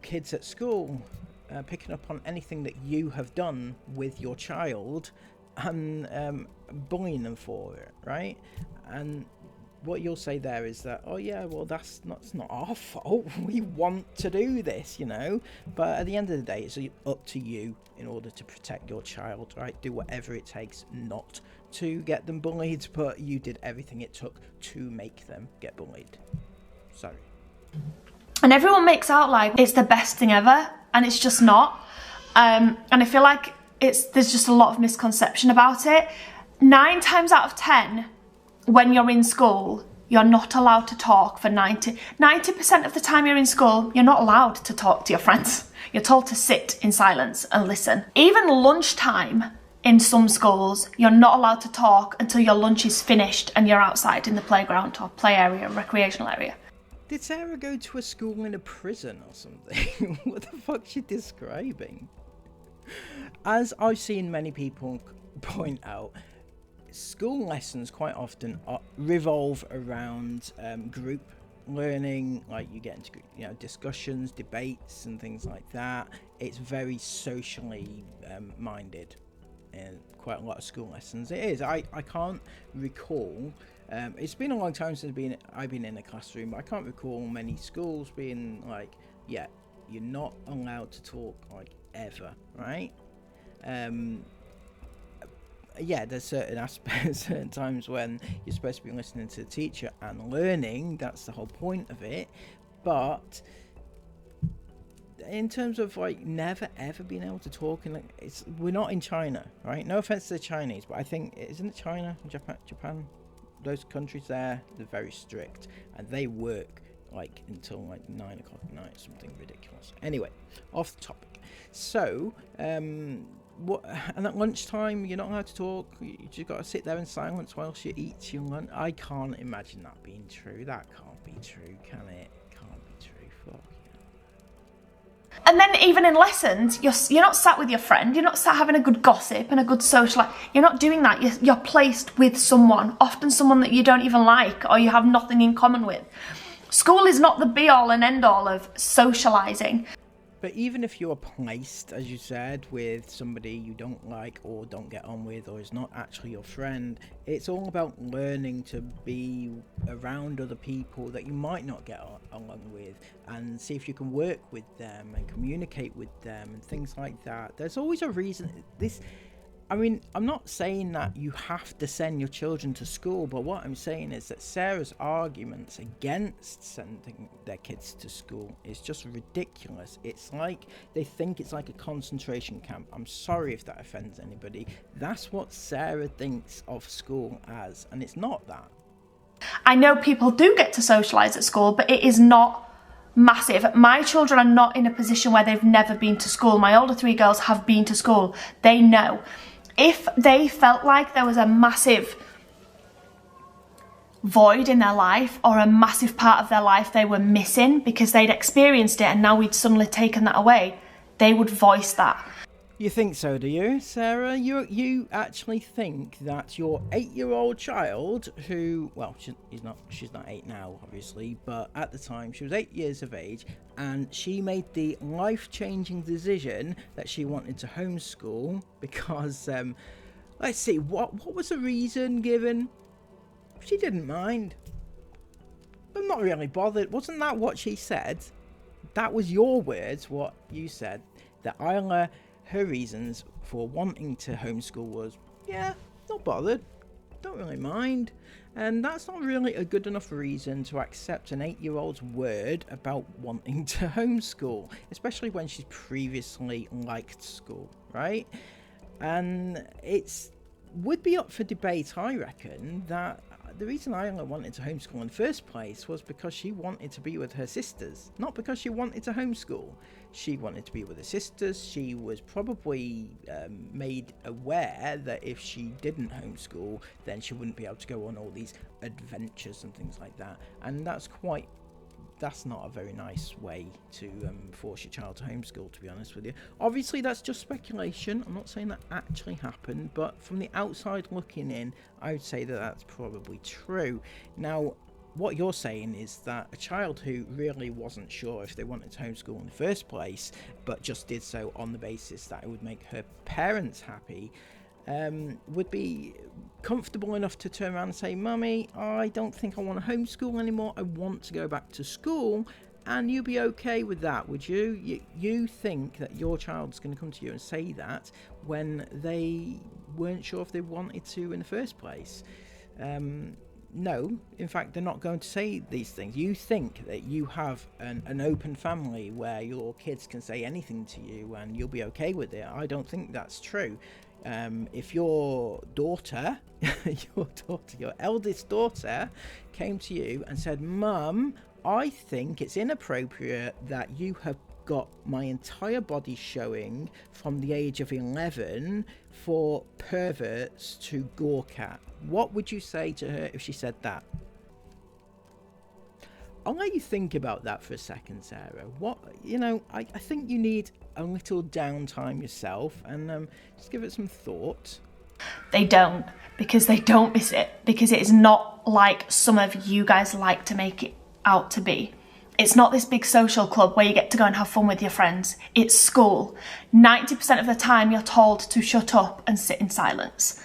kids at school picking up on anything that you have done with your child and bullying them for it, right? And what you'll say there is that, oh yeah, well that's not our fault. We want to do this, But at the end of the day, it's up to you in order to protect your child, right? Do whatever it takes not to get them bullied, but you did everything it took to make them get bullied. Sorry. And everyone makes out like it's the best thing ever, and it's just not. And I feel like there's just a lot of misconception about it. 9 times out of 10, when you're in school, you're not allowed to talk for 90% of the time you're in school, you're not allowed to talk to your friends. You're told to sit in silence and listen. Even lunchtime in some schools, you're not allowed to talk until your lunch is finished and you're outside in the playground or play area, recreational area. Did Sarah go to a school in a prison or something? What the fuck's she describing? As I've seen many people point out, school lessons quite often revolve around group learning. Like you get into discussions, debates and things like that. It's very socially minded in quite a lot of school lessons. It is. I can't recall, it's been a long time since I've been in a classroom, but I can't recall many schools being like, yeah, you're not allowed to talk like ever, right? Yeah, there's certain aspects, certain times when you're supposed to be listening to the teacher and learning. That's the whole point of it. But in terms of like never ever being able to talk, and we're not in China, right? No offense to the Chinese, but I think, isn't it China, Japan, those countries there, they're very strict, and they work like until like 9 o'clock at night, something ridiculous. Anyway, off the topic. So what? And at lunchtime, you're not allowed to talk. You just got to sit there in silence whilst you eat your lunch. I can't imagine that being true. That can't be true, can it? Can't be true. Fuck yeah. And then even in lessons, you're not sat with your friend. You're not sat having a good gossip and a good social life. You're not doing that. You're placed with someone, often someone that you don't even like or you have nothing in common with. School is not the be-all and end-all of socialising. But even if you're placed, as you said, with somebody you don't like or don't get on with or is not actually your friend, it's all about learning to be around other people that you might not get along with and see if you can work with them and communicate with them and things like that. There's always a reason. I'm not saying that you have to send your children to school, but what I'm saying is that Sarah's arguments against sending their kids to school is just ridiculous. It's like they think it's like a concentration camp. I'm sorry if that offends anybody. That's what Sarah thinks of school as, and it's not that. I know people do get to socialise at school, but it is not massive. My children are not in a position where they've never been to school. My older 3 girls have been to school. They know. If they felt like there was a massive void in their life or a massive part of their life they were missing because they'd experienced it and now we'd suddenly taken that away, they would voice that. You think so, do you, Sarah? You actually think that your 8-year-old child, who, well, she's not 8 now, obviously, but at the time she was 8 years of age, and she made the life-changing decision that she wanted to homeschool because, let's see, what was the reason given? She didn't mind. I'm not really bothered. Wasn't that what she said? that was your words, what you said, that Isla, her reasons for wanting to homeschool was, yeah, not bothered, don't really mind. And that's not really a good enough reason to accept an 8-year-old's word about wanting to homeschool, especially when she's previously liked school, right? And it's would be up for debate, I reckon, that the reason Isla wanted to homeschool in the first place was because she wanted to be with her sisters, not because she wanted to homeschool. She wanted to be with her sisters. She was probably made aware that if she didn't homeschool, then she wouldn't be able to go on all these adventures and things like that. And that's not a very nice way to force your child to homeschool, to be honest with you. Obviously, that's just speculation. I'm not saying that actually happened, but from the outside looking in, I would say that that's probably true. Now, what you're saying is that a child who really wasn't sure if they wanted to homeschool in the first place, but just did so on the basis that it would make her parents happy, would be comfortable enough to turn around and say, Mummy, I don't think I want to homeschool anymore, I want to go back to school, and you'd be okay with that, would you? You think that your child's going to come to you and say that when they weren't sure if they wanted to in the first place? No, in fact, they're not going to say these things. You think that you have an open family where your kids can say anything to you and you'll be okay with it. I don't think that's true. If your daughter, your eldest daughter came to you and said, Mum, I think it's inappropriate that you have got my entire body showing from the age of 11 for perverts to gawk at, what would you say to her if she said that? I'll let you think about that for a second, Sarah. I think you need a little downtime yourself and just give it some thought. They don't, because they don't miss it, because it is not like some of you guys like to make it out to be. It's not this big social club where you get to go and have fun with your friends. It's school. 90% of the time you're told to shut up and sit in silence.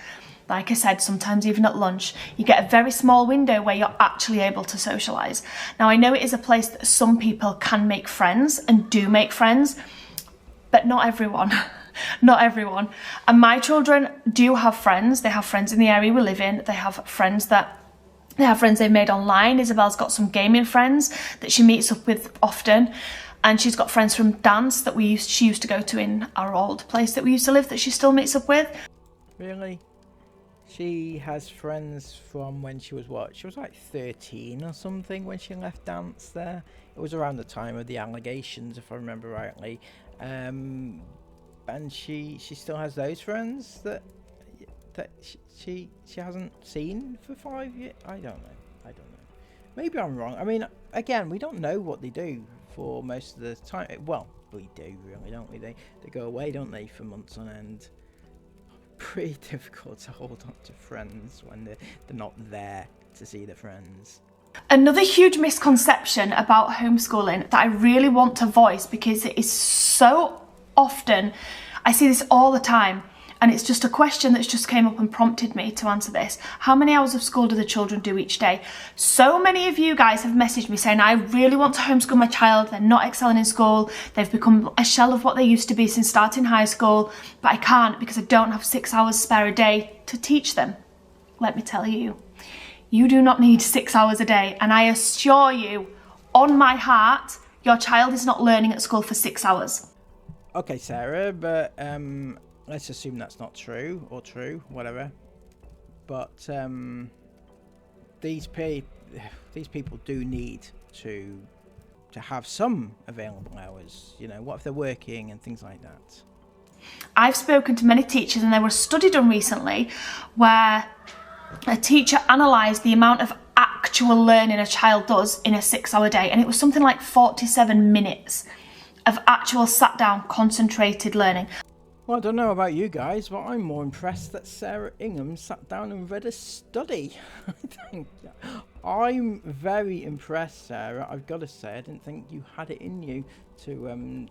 Like I said, sometimes even at lunch, you get a very small window where you're actually able to socialise. Now, I know it is a place that some people can make friends and do make friends, but not everyone. Not everyone. And my children do have friends. They have friends in the area we live in. They have friends they've made online. Isabel's got some gaming friends that she meets up with often. And she's got friends from dance that she used to go to in our old place that we used to live that she still meets up with. Really? She has friends from when she was what? She was like 13 or something when she left dance there. It was around the time of the allegations, if I remember rightly. And she still has those friends that she hasn't seen for 5 years. I don't know. Maybe I'm wrong. I mean, again, we don't know what they do for most of the time. Well, we do really, don't we? They go away, don't they, for months on end. Pretty difficult to hold on to friends when they're not there to see their friends. Another huge misconception about homeschooling that I really want to voice, because it is so often, I see this all the time, and it's just a question that's just came up and prompted me to answer this. How many hours of school do the children do each day? So many of you guys have messaged me saying, I really want to homeschool my child. They're not excelling in school. They've become a shell of what they used to be since starting high school, but I can't because I don't have 6 hours spare a day to teach them. Let me tell you, you do not need 6 hours a day. And I assure you, on my heart, your child is not learning at school for 6 hours. Okay, Sarah, but let's assume that's not true, or true, whatever. But these people do need to have some available hours. You know, what if they're working and things like that? I've spoken to many teachers, and there was a study done recently where a teacher analysed the amount of actual learning a child does in a 6 hour day, and it was something like 47 minutes of actual sat down concentrated learning. Well, I don't know about you guys, but I'm more impressed that Sarah Ingham sat down and read a study. I'm very impressed, Sarah. I've got to say, I didn't think you had it in you to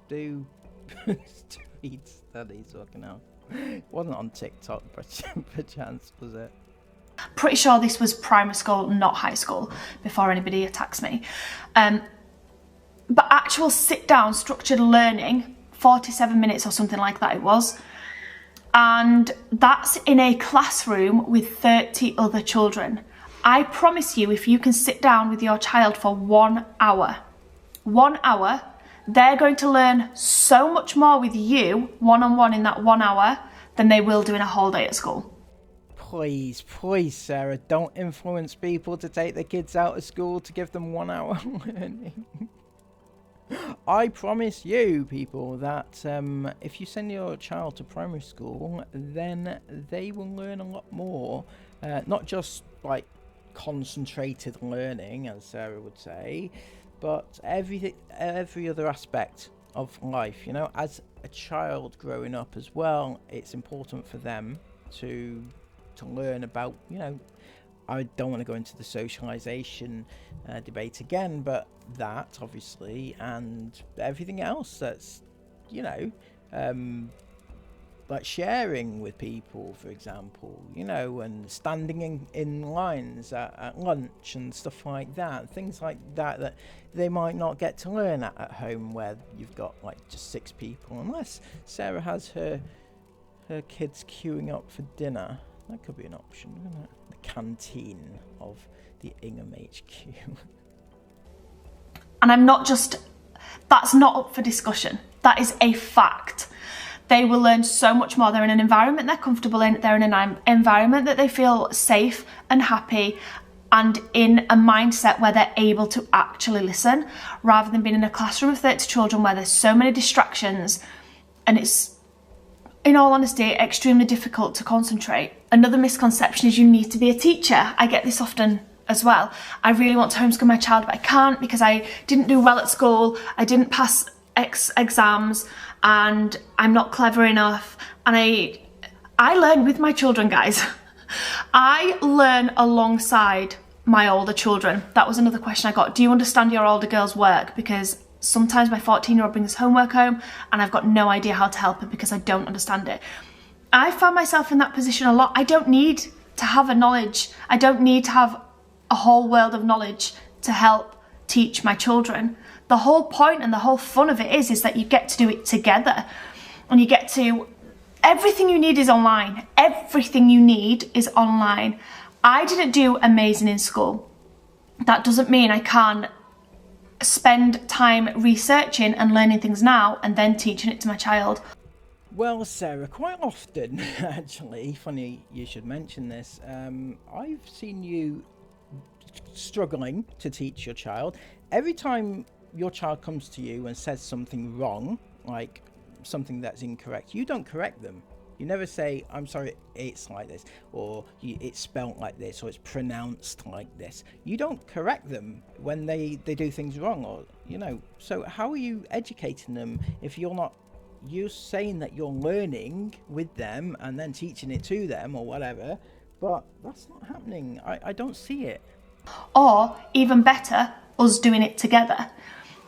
do to read studies. Fucking hell. It wasn't on TikTok, perchance, was it? Pretty sure this was primary school, not high school, before anybody attacks me. but actual sit down structured learning, 47 minutes or something like that it was. And that's in a classroom with 30 other children. I promise you, if you can sit down with your child for 1 hour, they're going to learn so much more with you one-on-one in that 1 hour than they will do in a whole day at school. Please, Sarah, don't influence people to take their kids out of school to give them 1 hour learning. I promise you, people, that if you send your child to primary school, then they will learn a lot more. Not just like concentrated learning, as Sarah would say, but every other aspect of life. You know, as a child growing up as well, it's important for them to learn about, you know, I don't want to go into the socialization debate again, but that obviously, and everything else that's, you know, like sharing with people, for example, you know, and standing in lines at lunch and stuff like that, things like that they might not get to learn at home, where you've got like just 6 people, unless Sarah has her kids queuing up for dinner. That could be an option, wouldn't it? The canteen of the Ingham HQ. And that's not up for discussion. That is a fact. They will learn so much more. They're in an environment they're comfortable in. They're in an environment that they feel safe and happy, and in a mindset where they're able to actually listen, rather than being in a classroom of 30 children where there's so many distractions and it's, in all honesty, extremely difficult to concentrate. Another misconception is you need to be a teacher. I get this often as well. I really want to homeschool my child, but I can't because I didn't do well at school, I didn't pass exams, and I'm not clever enough. And I learn with my children, guys. I learn alongside my older children. That was another question I got. Do you understand your older girl's work? Because sometimes my 14-year-old brings homework home and I've got no idea how to help her because I don't understand it. I found myself in that position a lot. I don't need to have a knowledge. I don't need to have a whole world of knowledge to help teach my children. The whole point and the whole fun of it is that you get to do it together, and you get to, everything you need is online. Everything you need is online. I didn't do amazing in school. That doesn't mean I can't spend time researching and learning things now and then teaching it to my child. Well, Sarah, quite often, actually, funny you should mention this, I've seen you struggling to teach your child. Every time your child comes to you and says something wrong, like something that's incorrect, you don't correct them. You never say, I'm sorry, it's like this, or it's spelt like this, or it's pronounced like this. You don't correct them when they do things wrong, or, you know. So how are you educating them if you're saying that you're learning with them and then teaching it to them or whatever, but that's not happening. I don't see it. Or, even better, us doing it together.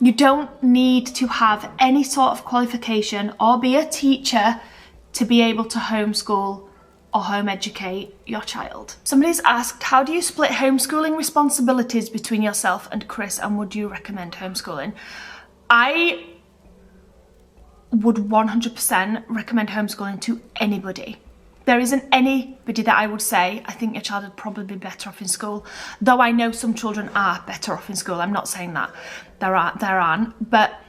You don't need to have any sort of qualification or be a teacher to be able to homeschool or home educate your child. Somebody's asked, how do you split homeschooling responsibilities between yourself and Chris, and would you recommend homeschooling? I would 100% recommend homeschooling to anybody. There isn't anybody that I would say, I think your child would probably be better off in school. Though I know some children are better off in school. I'm not saying that there aren't. But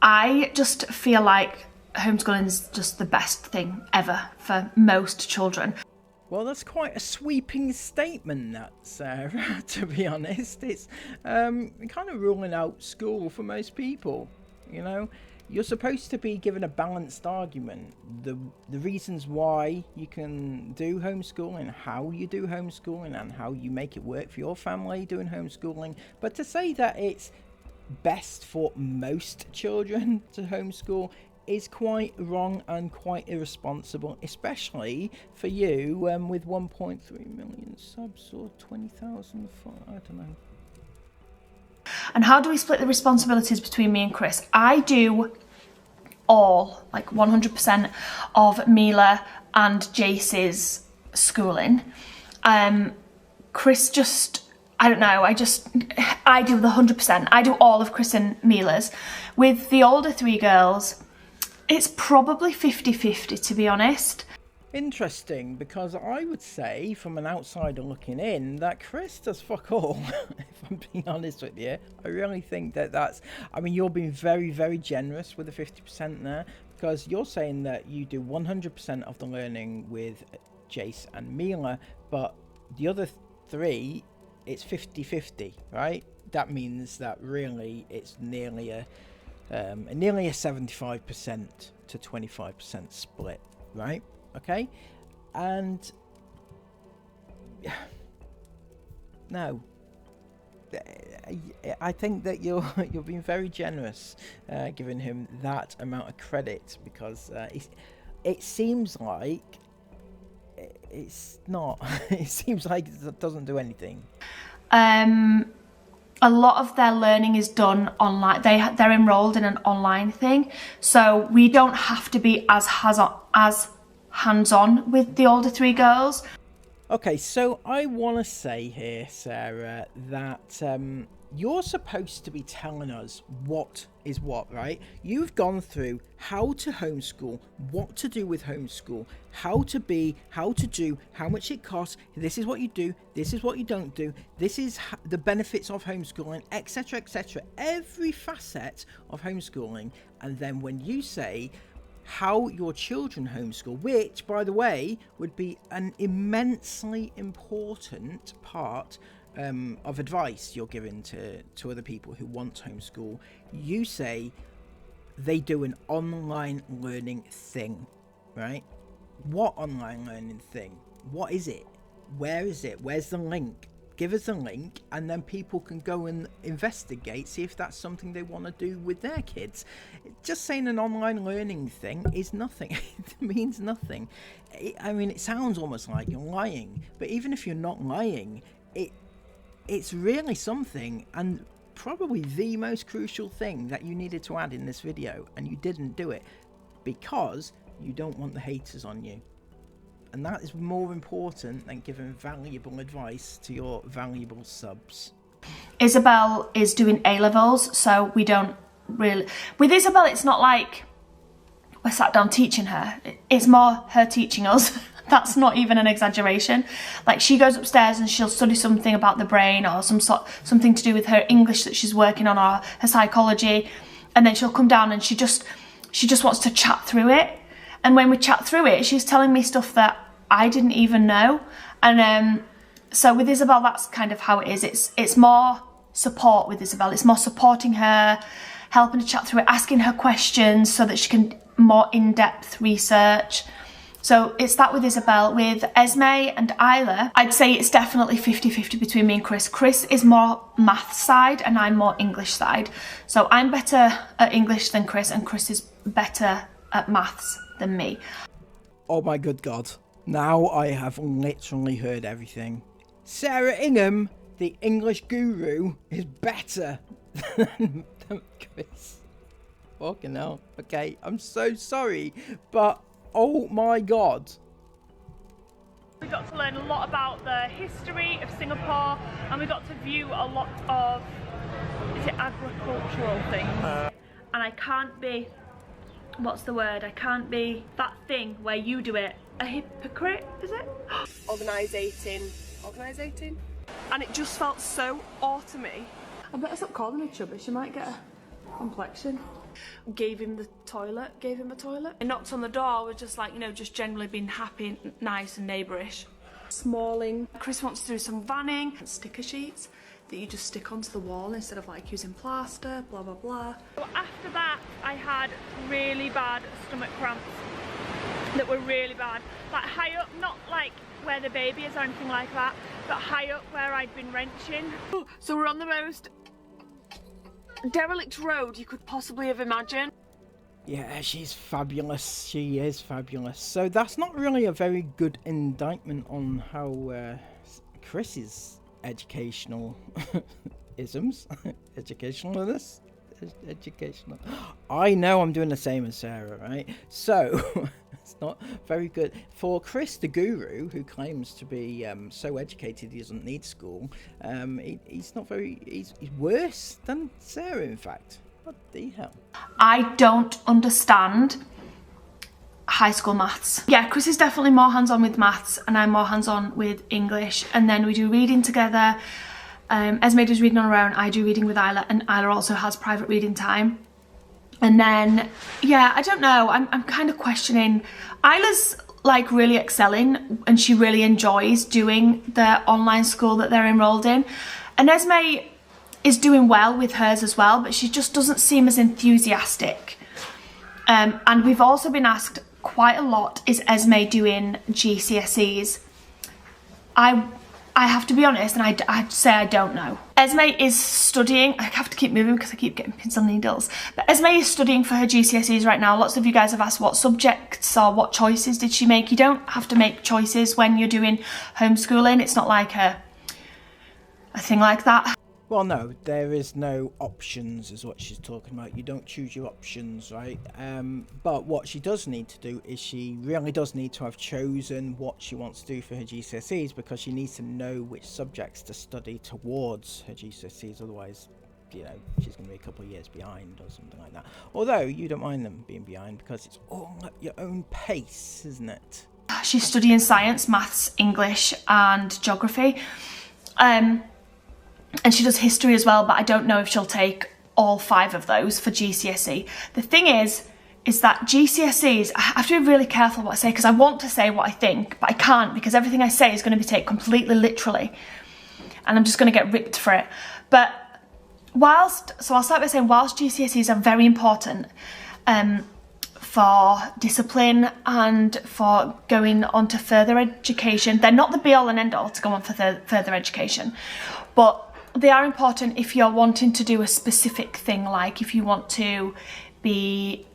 I just feel like homeschooling is just the best thing ever for most children. Well, that's quite a sweeping statement, that, Sarah, to be honest. It's kind of ruling out school for most people, you know. You're supposed to be given a balanced argument, the reasons why you can do homeschooling, how you do homeschooling, and how you make it work for your family doing homeschooling. But to say that it's best for most children to homeschool is quite wrong and quite irresponsible, especially for you with 1.3 million subs or 20,000, I don't know. And how do we split the responsibilities between me and Chris? I do all, like 100% of Mila and Jace's schooling. Chris just I don't know, I do the 100%. I do all of Chris and Mila's. With the older 3 girls, it's probably 50-50, to be honest. Interesting, because I would say, from an outsider looking in, that Chris does fuck all, if I'm being honest with you. I really think that's... I mean, you're being very, very generous with the 50% there, because you're saying that you do 100% of the learning with Jace and Mila, but the other 3, it's 50-50, right? That means that really it's nearly a 75% to 25% split, right? Okay, and no, I think that you're being very generous, giving him that amount of credit, because it seems like it's not. It seems like it doesn't do anything. A lot of their learning is done online. They're enrolled in an online thing, so we don't have to be as hands-on with the older 3 girls. Okay, so I want to say here, Sarah, that you're supposed to be telling us what is what, right? You've gone through how to homeschool, what to do with homeschool, how to be, how to do, how much it costs, this is what you do, this is what you don't do, this is the benefits of homeschooling, etc, etc. Every facet of homeschooling. And then when you say how your children homeschool, which, by the way, would be an immensely important part of advice you're giving to other people who want to homeschool, you say they do an online learning thing, right? What online learning thing? What is it? Where is it? Where's the link? Give us a link, and then people can go and investigate, see if that's something they want to do with their kids. Just saying an online learning thing is nothing. It means nothing. I mean, it sounds almost like you're lying, but even if you're not lying, it's really something, and probably the most crucial thing that you needed to add in this video, and you didn't do it because you don't want the haters on you. And that is more important than giving valuable advice to your valuable subs. Isabel is doing A-levels, so we don't really... With Isabel, it's not like we're sat down teaching her. It's more her teaching us. That's not even an exaggeration. Like, she goes upstairs and she'll study something about the brain, or something to do with her English that she's working on, or her psychology, and then she'll come down and she just wants to chat through it. And when we chat through it, she's telling me stuff that I didn't even know. And so with Isabel, that's kind of how it is. It's more support with Isabel. It's more supporting her, helping her chat through it, asking her questions so that she can more in-depth research. So it's that with Isabel. With Esme and Isla, I'd say it's definitely 50-50 between me and Chris. Chris is more math side and I'm more English side. So I'm better at English than Chris, and Chris is better at maths than me. Oh my good God. Now I have literally heard everything. Sarah Ingham, the English guru, is better than Chris. Fucking hell. Okay, I'm so sorry, but oh my God. We got to learn a lot about the history of Singapore, and we got to view a lot of, is it agricultural things? And I can't be, what's the word? I can't be that thing where you do it. A hypocrite, is it? Organisating. And it just felt so autumny. I better stop calling her chubby, she might get a complexion. Gave him a toilet. I knocked on the door, was just like, you know, just generally being happy, nice and neighbourish. Smalling. Chris wants to do some vanning, sticker sheets that you just stick onto the wall instead of like using plaster, blah blah blah. So after that, I had really bad stomach cramps that were really bad. Like high up, not like where the baby is or anything like that, but high up where I'd been wrenching. So we're on the most derelict road you could possibly have imagined. Yeah, she's fabulous. She is fabulous. So that's not really a very good indictment on how Chris's educational isms, educational. I know I'm doing the same as Sarah, right? So It's not very good. For Chris, the guru, who claims to be so educated he doesn't need school, he's not very... He's worse than Sarah, in fact. What the hell? I don't understand high school maths. Yeah, Chris is definitely more hands-on with maths and I'm more hands-on with English, and then we do reading together. Esme does reading on her own, I do reading with Isla, and Isla also has private reading time. And then, yeah, I don't know, I'm kind of questioning. Isla's like really excelling and she really enjoys doing the online school that they're enrolled in. And Esme is doing well with hers as well, but she just doesn't seem as enthusiastic. And we've also been asked quite a lot, is Esme doing GCSEs? I have to be honest, and I'd say I don't know. Esme is studying, I have to keep moving because I keep getting pins on needles, but Esme is studying for her GCSEs right now. Lots of you guys have asked what subjects or what choices did she make. You don't have to make choices when you're doing homeschooling. It's not like a thing like that. Well, no, there is no options is what she's talking about. You don't choose your options, right? But what she does need to do is she really does need to have chosen what she wants to do for her GCSEs, because she needs to know which subjects to study towards her GCSEs. Otherwise, you know, she's going to be a couple of years behind or something like that. Although you don't mind them being behind because it's all at your own pace, isn't it? She's studying science, maths, English and geography. And she does history as well, but I don't know if she'll take all 5 of those for GCSE. The thing is that GCSEs, I have to be really careful what I say, because I want to say what I think, but I can't, because everything I say is going to be taken completely literally. And I'm just going to get ripped for it. But so I'll start by saying, whilst GCSEs are very important for discipline and for going on to further education, they're not the be-all and end-all to go on for further education. But they are important if you're wanting to do a specific thing, like if you want to be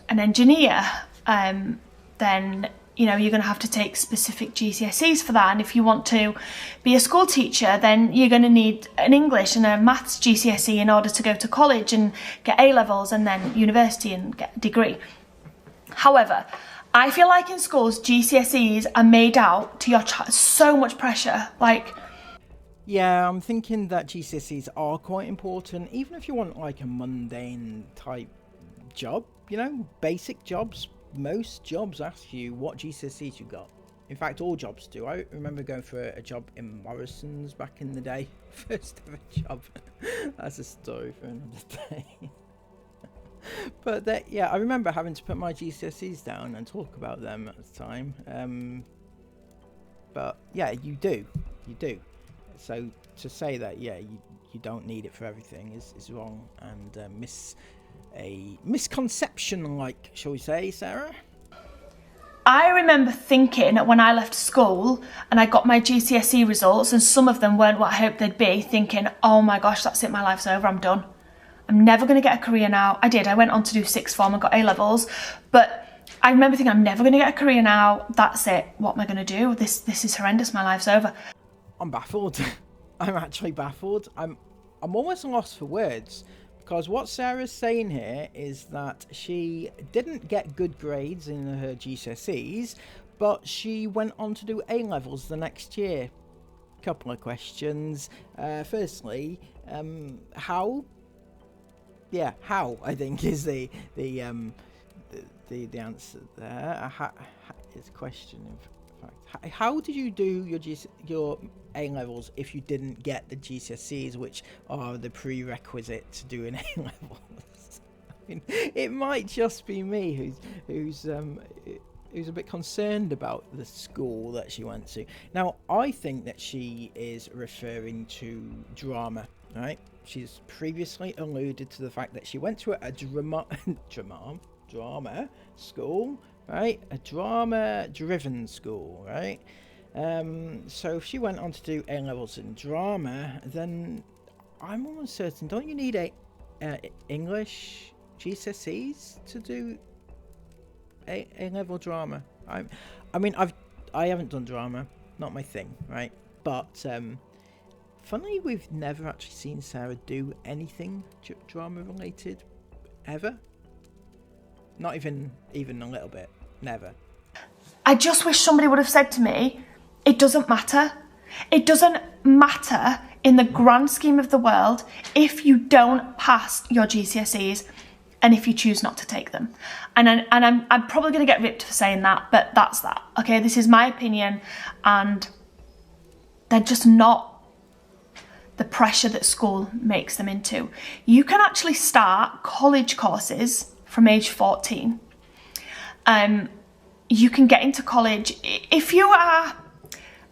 an engineer, then you know you're going to have to take specific GCSEs for that. And if you want to be a school teacher, then you're going to need an English and a maths GCSE in order to go to college and get A-levels and then university and get a degree. However, I feel like in schools GCSEs are made out to your child so much pressure, like... Yeah, I'm thinking that GCSEs are quite important, even if you want like a mundane type job, you know, basic jobs. Most jobs ask you what GCSEs you got. In fact, all jobs do. I remember going for a job in Morrison's back in the day. First ever job. That's a story for another day. But yeah, I remember having to put my GCSEs down and talk about them at the time. But yeah, you do. So to say that, yeah, you don't need it for everything is wrong and a misconception, like, shall we say, Sarah? I remember thinking when I left school and I got my GCSE results and some of them weren't what I hoped they'd be, thinking, oh my gosh, that's it, my life's over, I'm done. I'm never going to get a career now. I did, I went on to do sixth form and got A-levels, but I remember thinking, I'm never going to get a career now, that's it, what am I going to do? This is horrendous, my life's over. I'm baffled. I'm actually baffled. I'm almost lost for words, because what Sarah's saying here is that she didn't get good grades in her GCSEs, but she went on to do A-levels the next year. Couple of questions. Firstly, how? Yeah, how, I think, is the answer there. It's a question of fact. How did you do your A-levels if you didn't get the GCSEs, which are the prerequisite to doing A-levels? I mean, it might just be me who's a bit concerned about the school that she went to. Now, I think that she is referring to drama, right? She's previously alluded to the fact that she went to a drama school, right? A drama-driven school, right? So if she went on to do A-levels in drama, then I'm almost certain, don't you need English GCSEs to do A-level drama? I mean, I haven't done drama, not my thing, right? But funnily, we've never actually seen Sarah do anything drama related ever. Not even a little bit. Never. I just wish somebody would have said to me, it doesn't matter. It doesn't matter in the grand scheme of the world if you don't pass your GCSEs and if you choose not to take them. And I'm probably going to get ripped for saying that, but that's that. Okay, this is my opinion, and they're just not the pressure that school makes them into. You can actually start college courses from age 14. You can get into college if you are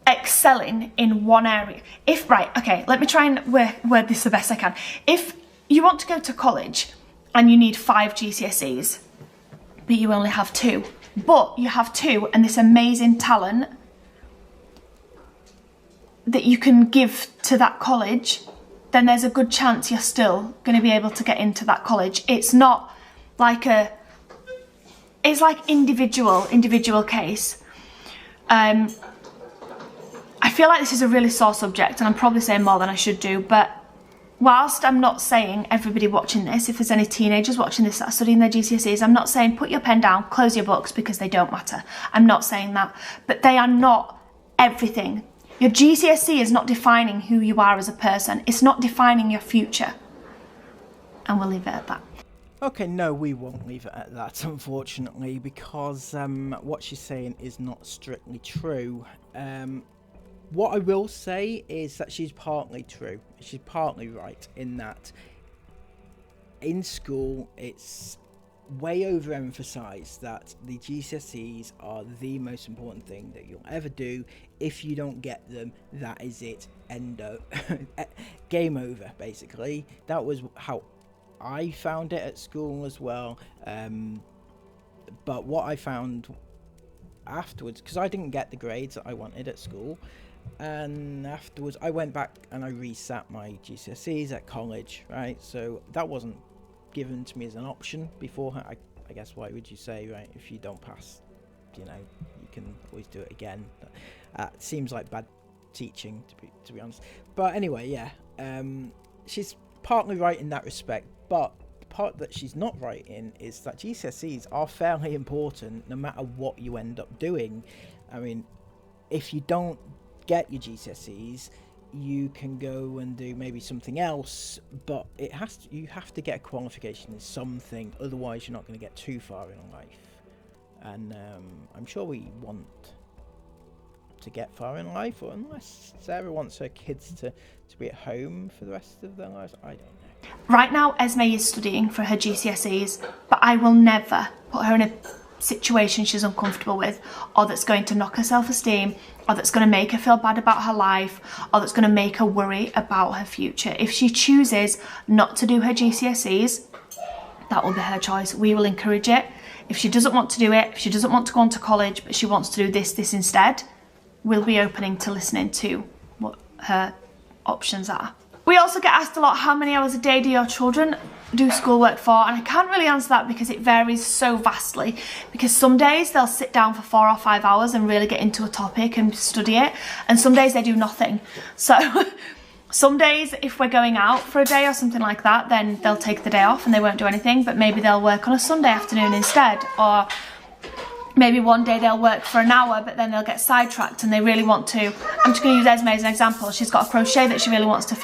excelling in one area. Let me try and word this the best I can. If you want to go to college and you need 5 GCSEs, but you only have 2, but you have 2 and this amazing talent that you can give to that college, then there's a good chance you're still going to be able to get into that college. It's not like it's like individual case. I feel like this is a really sore subject and I'm probably saying more than I should do, but whilst I'm not saying everybody watching this, if there's any teenagers watching this that are studying their GCSEs, I'm not saying put your pen down, close your books because they don't matter. I'm not saying that, but they are not everything. Your GCSE is not defining who you are as a person. It's not defining your future. And we'll leave it at that. Okay, no, we won't leave it at that, unfortunately, because what she's saying is not strictly true. What I will say is that she's partly true. She's partly right in that in school it's way overemphasized that the GCSEs are the most important thing that you'll ever do. If you don't get them, that is it. Game over, basically. That was how I found it at school as well. But what I found afterwards, because I didn't get the grades that I wanted at school, and afterwards I went back and I resat my GCSEs at college, right? So that wasn't given to me as an option beforehand. I guess, why would you say, right, if you don't pass, you can always do it again. It seems like bad teaching, to be honest. But anyway, yeah, she's partly right in that respect, but the part that she's not right in is that GCSEs are fairly important no matter what you end up doing. I mean, if you don't get your GCSEs, you can go and do maybe something else, but you have to get a qualification in something, otherwise you're not going to get too far in life. And I'm sure we want to get far in life, or unless Sarah wants her kids to be at home for the rest of their lives, I don't know. Right now Esme is studying for her GCSEs, but I will never put her in a situation she's uncomfortable with, or that's going to knock her self-esteem, or that's going to make her feel bad about her life, or that's going to make her worry about her future. If she chooses not to do her GCSEs, that will be her choice. We will encourage it. If she doesn't want to do it, if she doesn't want to go on to college, but she wants to do this instead, we'll be opening to listening to what her options are. We also get asked a lot, how many hours a day do your children do schoolwork for? And I can't really answer that because it varies so vastly, because some days they'll sit down for 4 or 5 hours and really get into a topic and study it, and some days they do nothing. So some days, if we're going out for a day or something like that, then they'll take the day off and they won't do anything, but maybe they'll work on a Sunday afternoon instead, or maybe one day they'll work for an hour, but then they'll get sidetracked and they really want to. I'm just going to use Esme as an example. She's got a crochet that she really wants to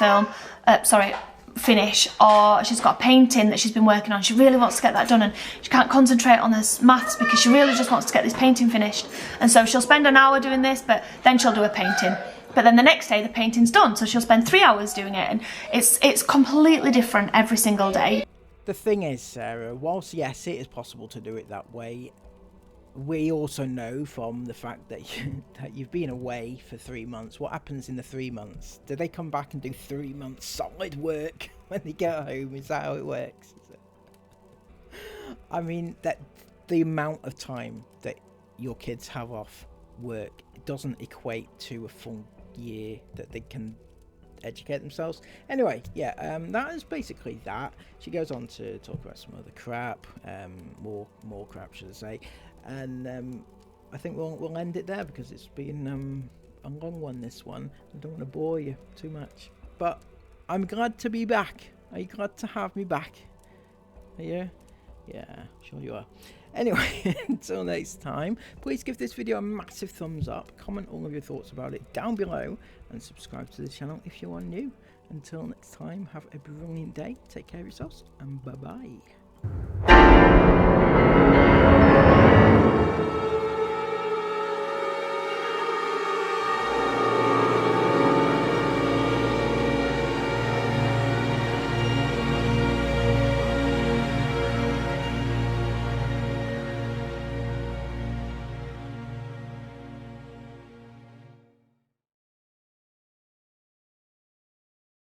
finish, or she's got a painting that she's been working on. She really wants to get that done, and she can't concentrate on this maths because she really just wants to get this painting finished. And so she'll spend an hour doing this, but then she'll do a painting. But then the next day the painting's done, so she'll spend 3 hours doing it, and it's completely different every single day. The thing is, Sarah, whilst yes, it is possible to do it that way, we also know from the fact that you've been away for 3 months. What happens in the 3 months? Do they come back and do 3 months solid work when they get home? Is that how it works? I mean, that the amount of time that your kids have off work doesn't equate to a full year that they can educate themselves. Anyway, yeah, that is basically that. She goes on to talk about some other crap, more crap, should I say. And I think we'll end it there because it's been a long one, this one. I don't want to bore you too much. But I'm glad to be back. Are you glad to have me back? Are you? Yeah, sure you are. Anyway, until next time, please give this video a massive thumbs up, comment all of your thoughts about it down below, and subscribe to the channel if you are new. Until next time, have a brilliant day, take care of yourselves, and bye-bye.